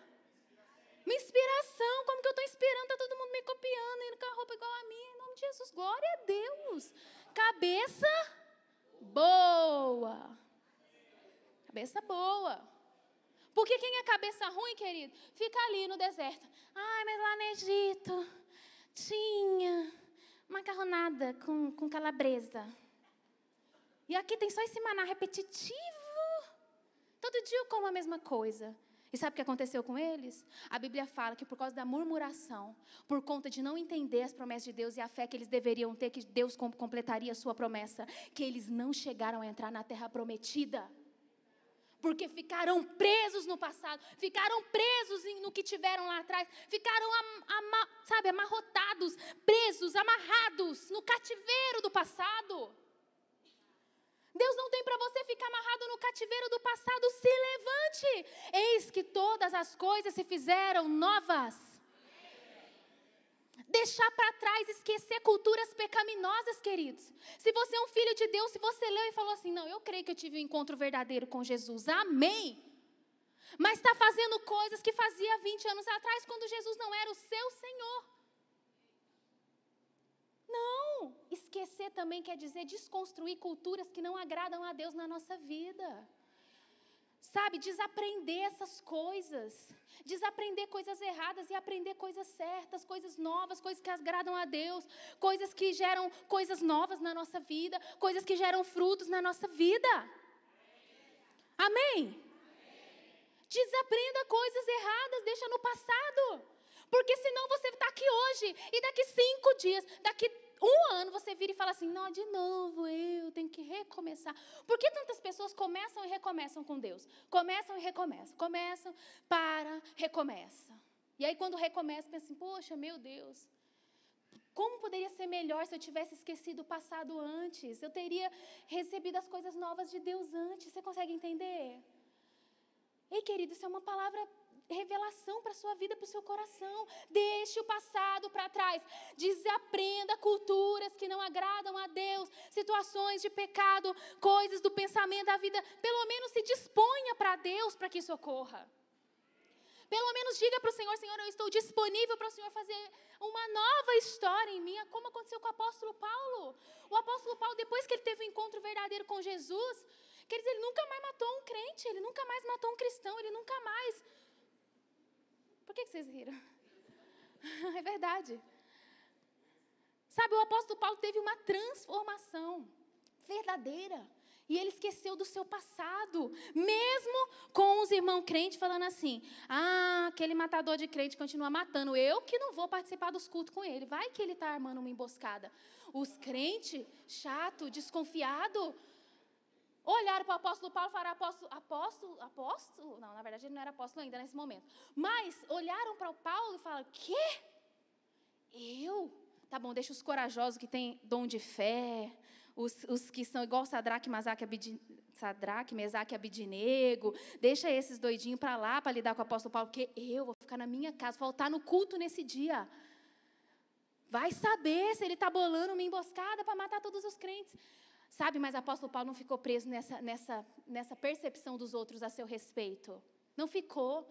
Minha inspiração, como que eu estou inspirando? Está todo mundo me copiando, indo com a roupa igual a minha. Em nome de Jesus, glória a Deus. Cabeça boa. Cabeça boa. Porque quem é cabeça ruim, querido, fica ali no deserto. Ai, mas lá no Egito tinha macarronada com calabresa. E aqui tem só esse maná repetitivo. Todo dia eu como a mesma coisa. E sabe o que aconteceu com eles? A Bíblia fala que por causa da murmuração, por conta de não entender as promessas de Deus e a fé que eles deveriam ter, que Deus completaria a sua promessa, que eles não chegaram a entrar na terra prometida. Porque ficaram presos no passado, ficaram presos no que tiveram lá atrás, ficaram amarrotados, presos, amarrados no cativeiro do passado. Deus não tem para você ficar amarrado no cativeiro do passado. Se levante. Eis que todas as coisas se fizeram novas. Deixar para trás, esquecer culturas pecaminosas, queridos. Se você é um filho de Deus, se você leu e falou assim, não, eu creio que eu tive um encontro verdadeiro com Jesus, amém. Mas está fazendo coisas que fazia 20 anos atrás, quando Jesus não era o seu Senhor. Não, esquecer também quer dizer desconstruir culturas que não agradam a Deus na nossa vida. Sabe, desaprender essas coisas, desaprender coisas erradas e aprender coisas certas, coisas novas, coisas que agradam a Deus, coisas que geram coisas novas na nossa vida, coisas que geram frutos na nossa vida. Amém? Desaprenda coisas erradas, deixa no passado. Porque senão você está aqui hoje e daqui 5 dias, daqui 1 ano você vira e fala assim, não, de novo eu tenho que recomeçar. Por que tantas pessoas começam e recomeçam com Deus? Começam e recomeçam, começam, para, recomeça. E aí quando recomeça, pensa assim, poxa, meu Deus, como poderia ser melhor se eu tivesse esquecido o passado antes? Eu teria recebido as coisas novas de Deus antes. Você consegue entender? Ei, querido, isso é uma palavra revelação para a sua vida, para o seu coração. Deixe o passado para trás. Desaprenda culturas que não agradam a Deus, situações de pecado, coisas do pensamento da vida. Pelo menos se disponha para Deus para que isso ocorra. Pelo menos diga para o Senhor, Senhor, eu estou disponível para o Senhor fazer uma nova história em mim, como aconteceu com o apóstolo Paulo. O apóstolo Paulo, depois que ele teve um encontro verdadeiro com Jesus, quer dizer, ele nunca mais matou um crente, ele nunca mais matou um cristão, ele nunca mais... Por que vocês riram? É verdade. Sabe, o apóstolo Paulo teve uma transformação verdadeira. E ele esqueceu do seu passado. Mesmo com os irmãos crentes falando assim, aquele matador de crente continua matando. Eu que não vou participar dos cultos com ele. Vai que ele está armando uma emboscada. Os crentes, chato, desconfiado, olharam para o apóstolo Paulo e falaram, apóstolo? Não, na verdade ele não era apóstolo ainda nesse momento. Mas olharam para o Paulo e falaram, quê? Eu? Tá bom, deixa os corajosos que têm dom de fé, os que são igual Sadraque, Mesaque e Abidinego, deixa esses doidinhos para lá para lidar com o apóstolo Paulo, porque eu vou ficar na minha casa, faltar no culto nesse dia. Vai saber se ele está bolando uma emboscada para matar todos os crentes. Sabe, mas o apóstolo Paulo não ficou preso nessa percepção dos outros a seu respeito. Não ficou.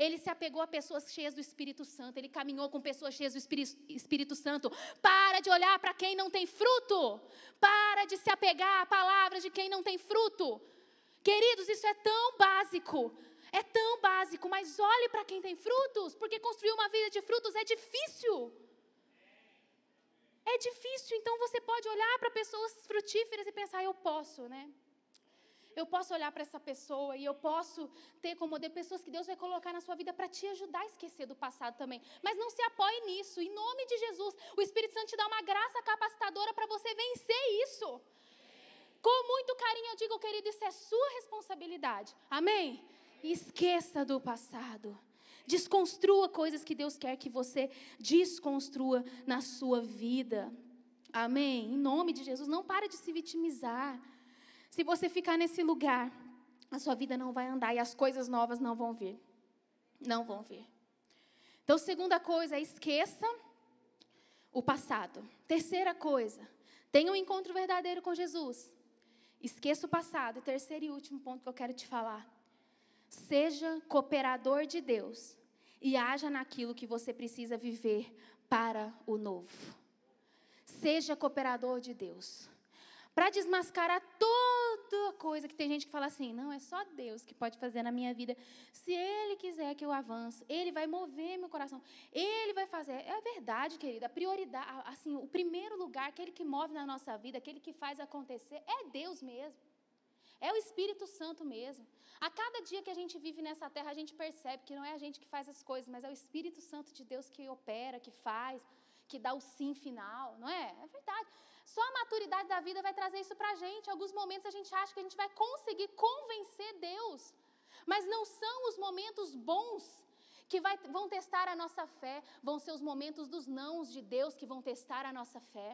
Ele se apegou a pessoas cheias do Espírito Santo. Ele caminhou com pessoas cheias do Espírito Santo. Para de olhar para quem não tem fruto. Para de se apegar à palavra de quem não tem fruto. Queridos, isso é tão básico. É tão básico. Mas olhe para quem tem frutos. Porque construir uma vida de frutos é difícil. É difícil, então você pode olhar para pessoas frutíferas e pensar, eu posso, né? Eu posso olhar para essa pessoa e eu posso ter como modelo pessoas que Deus vai colocar na sua vida para te ajudar a esquecer do passado também. Mas não se apoie nisso, em nome de Jesus. O Espírito Santo te dá uma graça capacitadora para você vencer isso. Com muito carinho eu digo, querido, isso é sua responsabilidade. Amém? Esqueça do passado. Desconstrua coisas que Deus quer que você desconstrua na sua vida. Amém? Em nome de Jesus, não para de se vitimizar. Se você ficar nesse lugar, a sua vida não vai andar e as coisas novas não vão vir. Não vão vir. Então, segunda coisa, esqueça o passado. Terceira coisa, tenha um encontro verdadeiro com Jesus. Esqueça o passado. E terceiro e último ponto que eu quero te falar. Seja cooperador de Deus e haja naquilo que você precisa viver para o novo. Seja cooperador de Deus. Para desmascarar toda coisa que tem gente que fala assim, não, é só Deus que pode fazer na minha vida. Se Ele quiser que eu avance, Ele vai mover meu coração. Ele vai fazer. É verdade, querida. A prioridade, assim, o primeiro lugar, aquele que move na nossa vida, aquele que faz acontecer, é Deus mesmo. É o Espírito Santo mesmo. A cada dia que a gente vive nessa terra, a gente percebe que não é a gente que faz as coisas, mas é o Espírito Santo de Deus que opera, que faz, que dá o sim final, não é? É verdade. Só a maturidade da vida vai trazer isso para a gente. Em alguns momentos a gente acha que a gente vai conseguir convencer Deus, mas não são os momentos bons que vão testar a nossa fé, vão ser os momentos dos nãos de Deus que vão testar a nossa fé.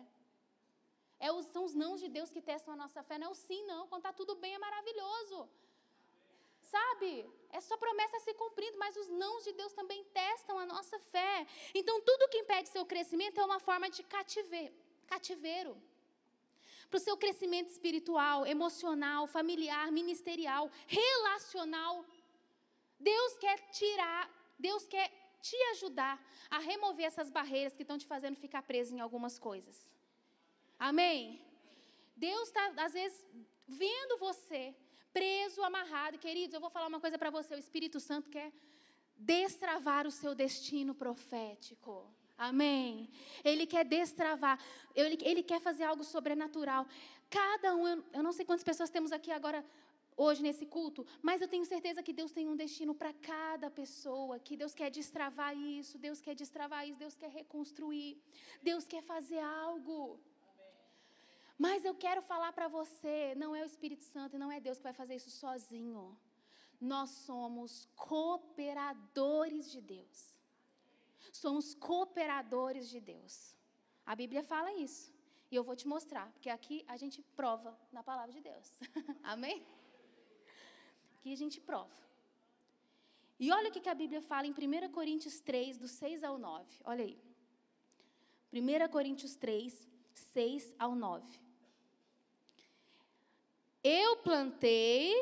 São os nãos de Deus que testam a nossa fé, não é o sim não, quando está tudo bem é maravilhoso. Sabe, é só promessa se cumprindo, mas os nãos de Deus também testam a nossa fé. Então tudo que impede seu crescimento é uma forma de cativeiro. Para o seu crescimento espiritual, emocional, familiar, ministerial, relacional. Deus quer te ajudar a remover essas barreiras que estão te fazendo ficar preso em algumas coisas. Amém? Deus está, às vezes, vendo você preso, amarrado. Queridos, eu vou falar uma coisa para você. O Espírito Santo quer destravar o seu destino profético. Amém? Ele quer destravar. Ele quer fazer algo sobrenatural. Cada um, eu não sei quantas pessoas temos aqui agora, hoje nesse culto, mas eu tenho certeza que Deus tem um destino para cada pessoa, que Deus quer destravar isso, Deus quer destravar isso, Deus quer reconstruir, Deus quer fazer algo. Mas eu quero falar para você, não é o Espírito Santo e não é Deus que vai fazer isso sozinho. Nós somos cooperadores de Deus. Somos cooperadores de Deus. A Bíblia fala isso. E eu vou te mostrar, porque aqui a gente prova na palavra de Deus. Amém? Aqui a gente prova. E olha o que a Bíblia fala em 1 Coríntios 3, do 6 ao 9. Olha aí. 1 Coríntios 3, 6 ao 9. Eu plantei,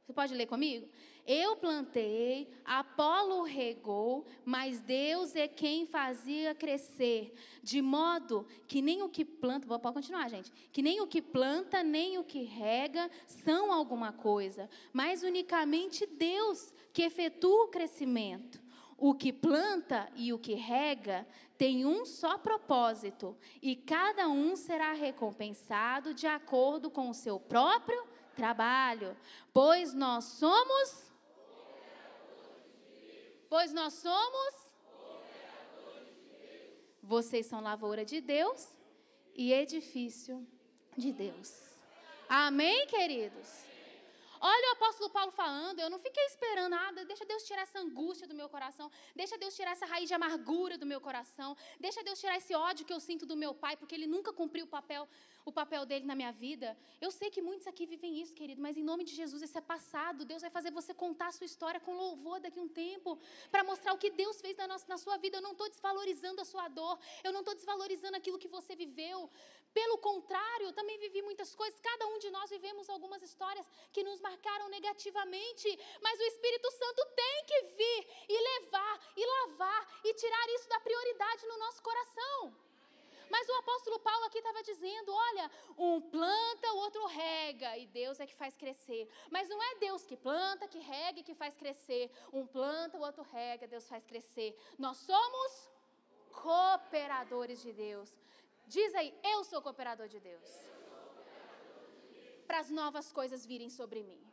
você pode ler comigo? Eu plantei, Apolo regou, mas Deus é quem fazia crescer, de modo que nem o que planta, pode continuar, gente, que nem o que planta, nem o que rega são alguma coisa, mas unicamente Deus que efetua o crescimento. O que planta e o que rega tem um só propósito, e cada um será recompensado de acordo com o seu próprio trabalho. Pois nós somos vocês são lavoura de Deus e edifício de Deus. Amém, queridos? Olha o apóstolo Paulo falando, eu não fiquei esperando nada, deixa Deus tirar essa angústia do meu coração, deixa Deus tirar essa raiz de amargura do meu coração, deixa Deus tirar esse ódio que eu sinto do meu pai, porque ele nunca cumpriu o papel dele na minha vida. Eu sei que muitos aqui vivem isso, querido, mas em nome de Jesus, isso é passado. Deus vai fazer você contar a sua história com louvor daqui a um tempo, para mostrar o que Deus fez na sua vida. Eu não estou desvalorizando a sua dor, eu não estou desvalorizando aquilo que você viveu. Pelo contrário, eu também vivi muitas coisas, cada um de nós vivemos algumas histórias que nos marcaram negativamente, mas o Espírito Santo tem que vir e levar, e lavar, e tirar isso da prioridade no nosso coração. Mas o apóstolo Paulo aqui estava dizendo, olha, um planta, o outro rega, e Deus é que faz crescer. Mas não é Deus que planta, que rega e que faz crescer. Um planta, o outro rega, Deus faz crescer. Nós somos cooperadores de Deus. Diz aí, eu sou cooperador de Deus. Para as novas coisas virem sobre mim.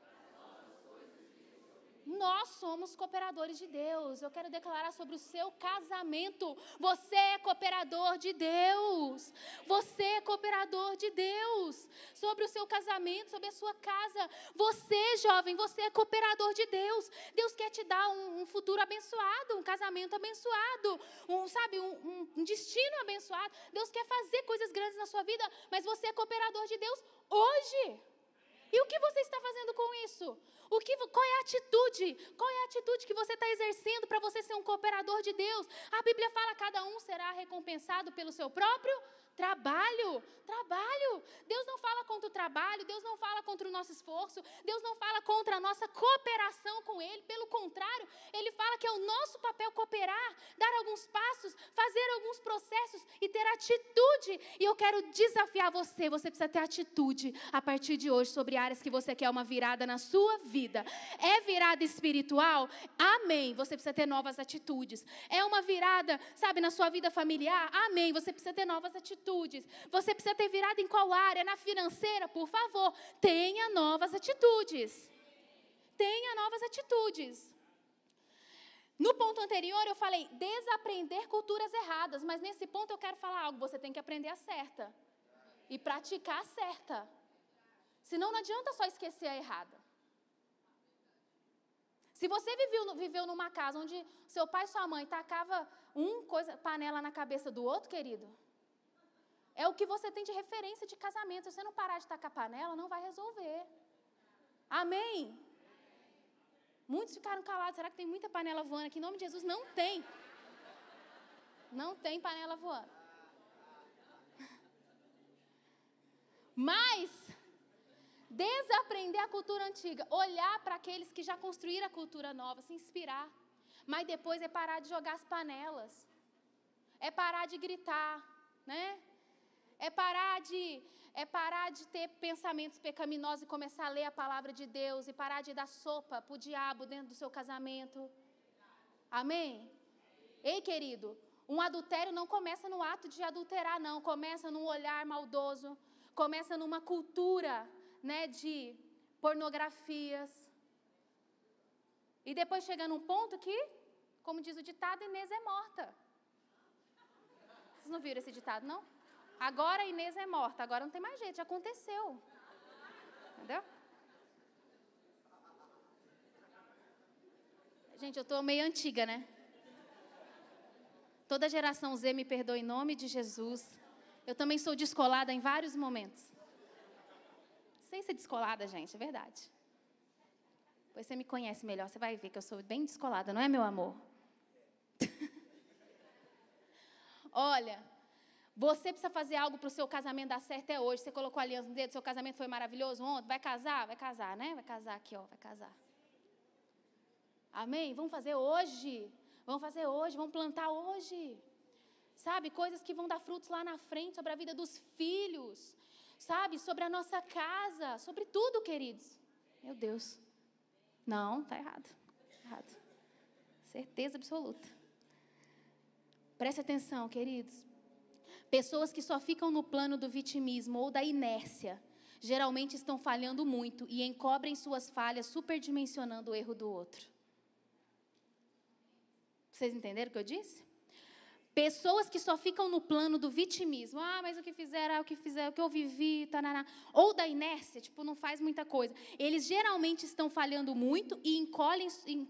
Nós somos cooperadores de Deus. Eu quero declarar sobre o seu casamento. Você é cooperador de Deus. Você é cooperador de Deus. Sobre o seu casamento, sobre a sua casa. Você, jovem, você é cooperador de Deus. Deus quer te dar um futuro abençoado, um casamento abençoado, um destino abençoado. Deus quer fazer coisas grandes na sua vida, mas você é cooperador de Deus hoje. E o que você está fazendo com isso? Qual é a atitude? Qual é a atitude que você está exercendo para você ser um cooperador de Deus? A Bíblia fala que cada um será recompensado pelo seu próprio trabalho. Deus não fala contra o trabalho, Deus não fala contra o nosso esforço, Deus não fala contra a nossa cooperação com Ele. Pelo contrário, Ele fala que é o nosso papel cooperar, dar alguns passos, fazer alguns processos e ter atitude. E eu quero desafiar você precisa ter atitude a partir de hoje sobre áreas que você quer uma virada na sua vida. É virada espiritual? Amém. Você precisa ter novas atitudes. É uma virada, na sua vida familiar? Amém. Você precisa ter novas atitudes. atitudes. Você precisa ter virado em qual área? Na financeira? Por favor, tenha novas atitudes. Tenha novas atitudes. No ponto anterior eu falei desaprender culturas erradas, mas nesse ponto eu quero falar algo. Você tem que aprender a certa e praticar a certa. Senão não adianta só esquecer a errada. Se você viveu numa casa onde seu pai e sua mãe tacavam panela na cabeça do outro, querido, é o que você tem de referência de casamento. Se você não parar de tacar panela, não vai resolver. Amém? Muitos ficaram calados. Será que tem muita panela voando aqui? Em nome de Jesus, não tem. Não tem panela voando. Mas desaprender a cultura antiga, olhar para aqueles que já construíram a cultura nova, se inspirar. Mas depois é parar de jogar as panelas. É parar de gritar, né? É parar de ter pensamentos pecaminosos e começar a ler a palavra de Deus e parar de dar sopa para o diabo dentro do seu casamento. Amém? Ei, querido, um adultério não começa no ato de adulterar, não. Começa num olhar maldoso, começa numa cultura, né, de pornografias. E depois chega num ponto que, como diz o ditado, Inês é morta. Vocês não viram esse ditado, não? Agora a Inês é morta, agora não tem mais jeito, já aconteceu. Entendeu? Gente, eu estou meio antiga, né? Toda geração Z me perdoa em nome de Jesus. Eu também sou descolada em vários momentos. Sem ser descolada, gente, é verdade. Depois você me conhece melhor, você vai ver que eu sou bem descolada, não é, meu amor? Olha, você precisa fazer algo para o seu casamento dar certo é hoje. Você colocou a aliança no dedo, seu casamento foi maravilhoso ontem. Vai casar? Vai casar, né? Vai casar aqui, ó, vai casar. Amém? Vamos fazer hoje. Vamos fazer hoje, vamos plantar hoje. Sabe, coisas que vão dar frutos lá na frente, sobre a vida dos filhos. Sabe, sobre a nossa casa, sobre tudo, queridos. Meu Deus. Não, está errado. Errado. Certeza absoluta. Preste atenção, queridos. Pessoas que só ficam no plano do vitimismo ou da inércia, geralmente estão falhando muito e encobrem suas falhas, superdimensionando o erro do outro. Vocês entenderam o que eu disse? Pessoas que só ficam no plano do vitimismo. Ah, mas o que fizeram, o que eu vivi, tananá. Ou da inércia, tipo, não faz muita coisa. Eles geralmente estão falhando muito e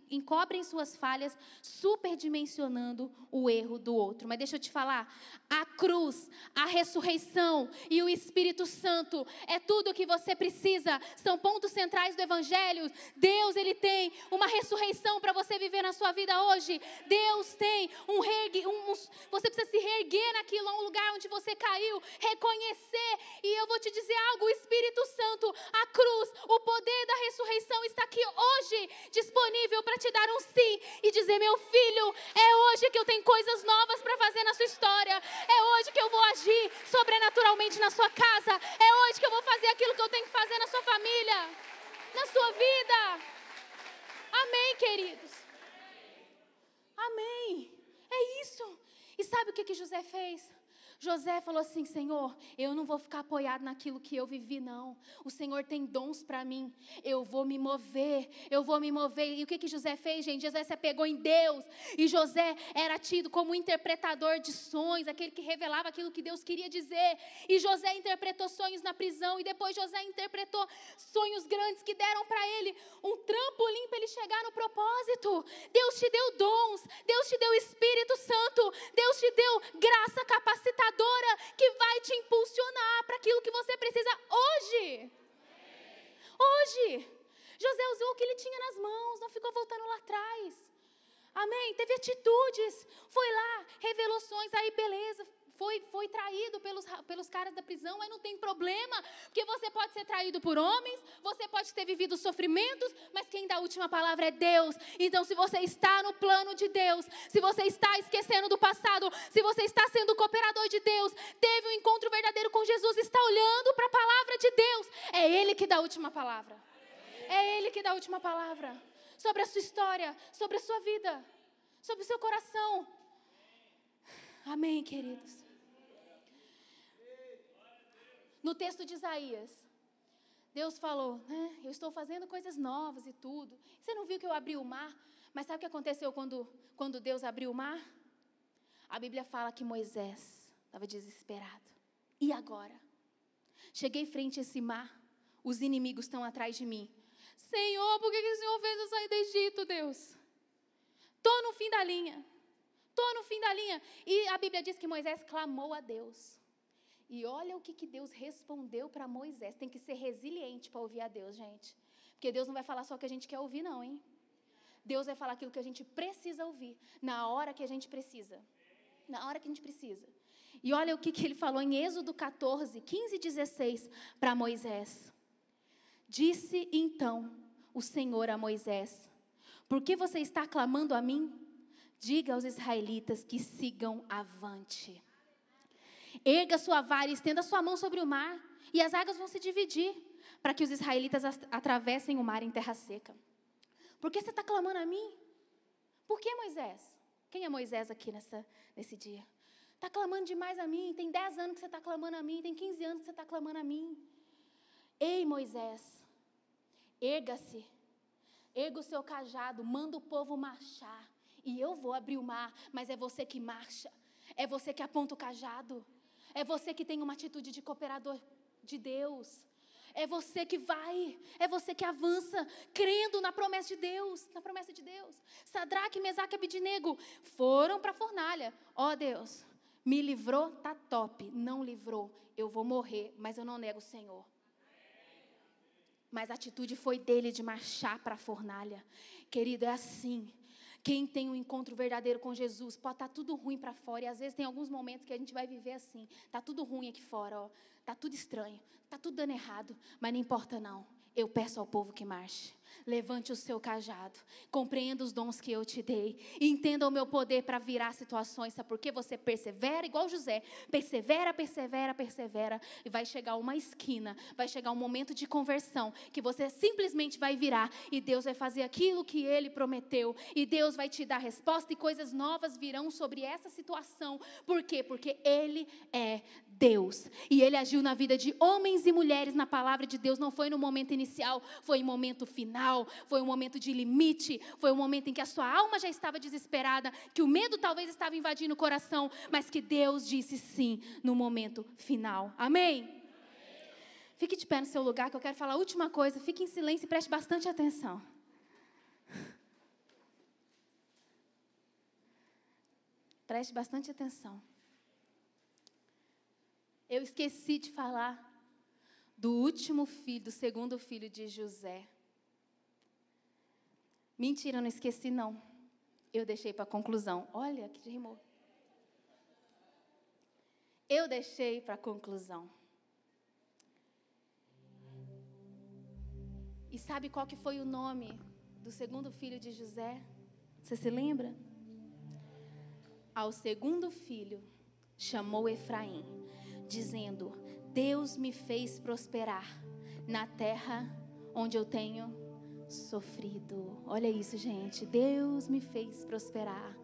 encobrem suas falhas, superdimensionando o erro do outro. Mas deixa eu te falar, a cruz, a ressurreição e o Espírito Santo é tudo o que você precisa. São pontos centrais do Evangelho. Deus, Ele tem uma ressurreição para você viver na sua vida hoje. Deus tem você precisa se reerguer naquilo, um lugar onde você caiu, reconhecer. E eu vou te dizer algo, o Espírito Santo, a cruz, o poder da ressurreição está aqui hoje, disponível para te dar um sim e dizer, meu filho, é hoje que eu tenho coisas novas para fazer na sua história, é hoje que eu vou agir sobrenaturalmente na sua casa, é hoje que eu vou fazer aquilo que eu tenho que fazer na sua família, na sua vida. Amém, queridos? Amém. É isso. E sabe o que José fez? José falou assim, Senhor, eu não vou ficar apoiado naquilo que eu vivi, não. O Senhor tem dons para mim. Eu vou me mover. E o que José fez, gente? José se apegou em Deus. E José era tido como interpretador de sonhos, aquele que revelava aquilo que Deus queria dizer. E José interpretou sonhos na prisão. E depois José interpretou sonhos grandes que deram para ele um trampolim para ele chegar no propósito. Deus te deu dons. Deus te deu Espírito Santo. Deus te deu graça capacitadora que vai te impulsionar para aquilo que você precisa hoje. Hoje. José usou o que ele tinha nas mãos, não ficou voltando lá atrás. Amém? Teve atitudes, foi lá, revelou sonhos, aí beleza, foi traído pelos caras da prisão, mas não tem problema, porque você pode ser traído por homens, você pode ter vivido sofrimentos, mas quem dá a última palavra é Deus. Então se você está no plano de Deus, se você está esquecendo do passado, se você está sendo cooperador de Deus, teve um encontro verdadeiro com Jesus, está olhando para a palavra de Deus, é Ele que dá a última palavra. É Ele que dá a última palavra sobre a sua história, sobre a sua vida, sobre o seu coração. Amém, queridos? No texto de Isaías, Deus falou, né? Eu estou fazendo coisas novas e tudo. Você não viu que eu abri o mar? Mas sabe o que aconteceu quando Deus abriu o mar? A Bíblia fala que Moisés estava desesperado. E agora? Cheguei frente a esse mar, os inimigos estão atrás de mim. Senhor, por que o Senhor fez eu sair do Egito, Deus? Estou no fim da linha. E a Bíblia diz que Moisés clamou a Deus. E olha o que Deus respondeu para Moisés. Tem que ser resiliente para ouvir a Deus, gente. Porque Deus não vai falar só o que a gente quer ouvir, não, hein? Deus vai falar aquilo que a gente precisa ouvir, na hora que a gente precisa. Na hora que a gente precisa. E olha o que ele falou em Êxodo 14, 15 e 16 para Moisés. Disse então o Senhor a Moisés: por que você está clamando a mim? Diga aos israelitas que sigam avante. Erga sua vara e estenda sua mão sobre o mar, e as águas vão se dividir, para que os israelitas atravessem o mar em terra seca. Por que você está clamando a mim? Por que, Moisés? Quem é Moisés aqui nesse dia? Está clamando demais a mim, tem 10 anos que você está clamando a mim, tem 15 anos que você está clamando a mim. Ei, Moisés, erga-se, erga o seu cajado, manda o povo marchar, e eu vou abrir o mar, mas é você que marcha, é você que aponta o cajado, é você que tem uma atitude de cooperador de Deus, é você que vai, é você que avança, crendo na promessa de Deus, Sadraque, Mesaque e Abidnego foram para a fornalha. Ó Deus, me livrou, tá top, não livrou, eu vou morrer, mas eu não nego o Senhor. Mas a atitude foi dele de marchar para a fornalha. Querido, é assim. Quem tem um encontro verdadeiro com Jesus, pode estar tudo ruim para fora. E às vezes tem alguns momentos que a gente vai viver assim. Está tudo ruim aqui fora, ó. Está tudo estranho. Está tudo dando errado. Mas não importa não. Eu peço ao povo que marche. Levante o seu cajado. Compreenda os dons que eu te dei. Entenda o meu poder para virar situações. Sabe por quê? Você persevera igual José. Persevera. E vai chegar uma esquina. Vai chegar um momento de conversão. Que você simplesmente vai virar. E Deus vai fazer aquilo que Ele prometeu. E Deus vai te dar resposta. E coisas novas virão sobre essa situação. Por quê? Porque Ele é Deus. E Ele agiu na vida de homens e mulheres na palavra de Deus. Não foi no momento inicial. Foi em momento final. Foi um momento de limite, foi um momento em que a sua alma já estava desesperada, que o medo talvez estava invadindo o coração, mas que Deus disse sim no momento final. Amém? Fique de pé no seu lugar, que eu quero falar a última coisa. Fique em silêncio e preste bastante atenção. Preste bastante atenção. Eu esqueci de falar do último filho, do segundo filho de José. Mentira, eu não esqueci não. Eu deixei para a conclusão. Olha, que rimou. Eu deixei para a conclusão. E sabe qual que foi o nome do segundo filho de José? Você se lembra? Ao segundo filho chamou Efraim, dizendo: Deus me fez prosperar na terra onde eu tenho sofrido. Olha isso, gente. Deus me fez prosperar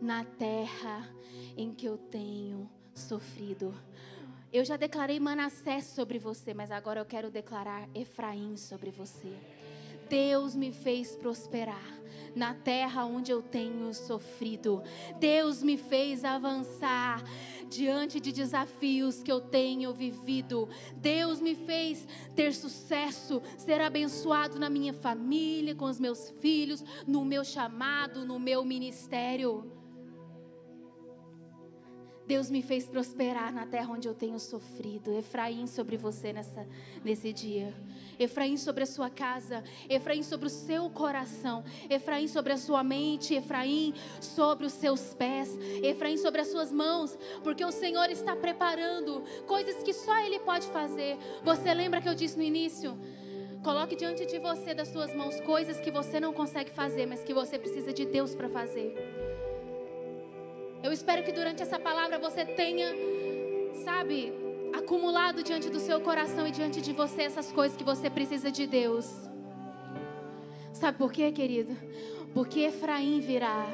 na terra em que eu tenho sofrido. Eu já declarei Manassés sobre você, mas agora eu quero declarar Efraim sobre você. Deus me fez prosperar na terra onde eu tenho sofrido. Deus me fez avançar diante de desafios que eu tenho vivido. Deus me fez ter sucesso, ser abençoado na minha família, com os meus filhos, no meu chamado, no meu ministério. Deus me fez prosperar na terra onde eu tenho sofrido. Efraim sobre você nesse dia. Efraim sobre a sua casa. Efraim sobre o seu coração. Efraim sobre a sua mente. Efraim sobre os seus pés. Efraim sobre as suas mãos. Porque o Senhor está preparando coisas que só Ele pode fazer. Você lembra que eu disse no início? Coloque diante de você, das suas mãos, coisas que você não consegue fazer, mas que você precisa de Deus para fazer. Eu espero que durante essa palavra você tenha, acumulado diante do seu coração e diante de você essas coisas que você precisa de Deus. Sabe por quê, querido? Porque Efraim virá.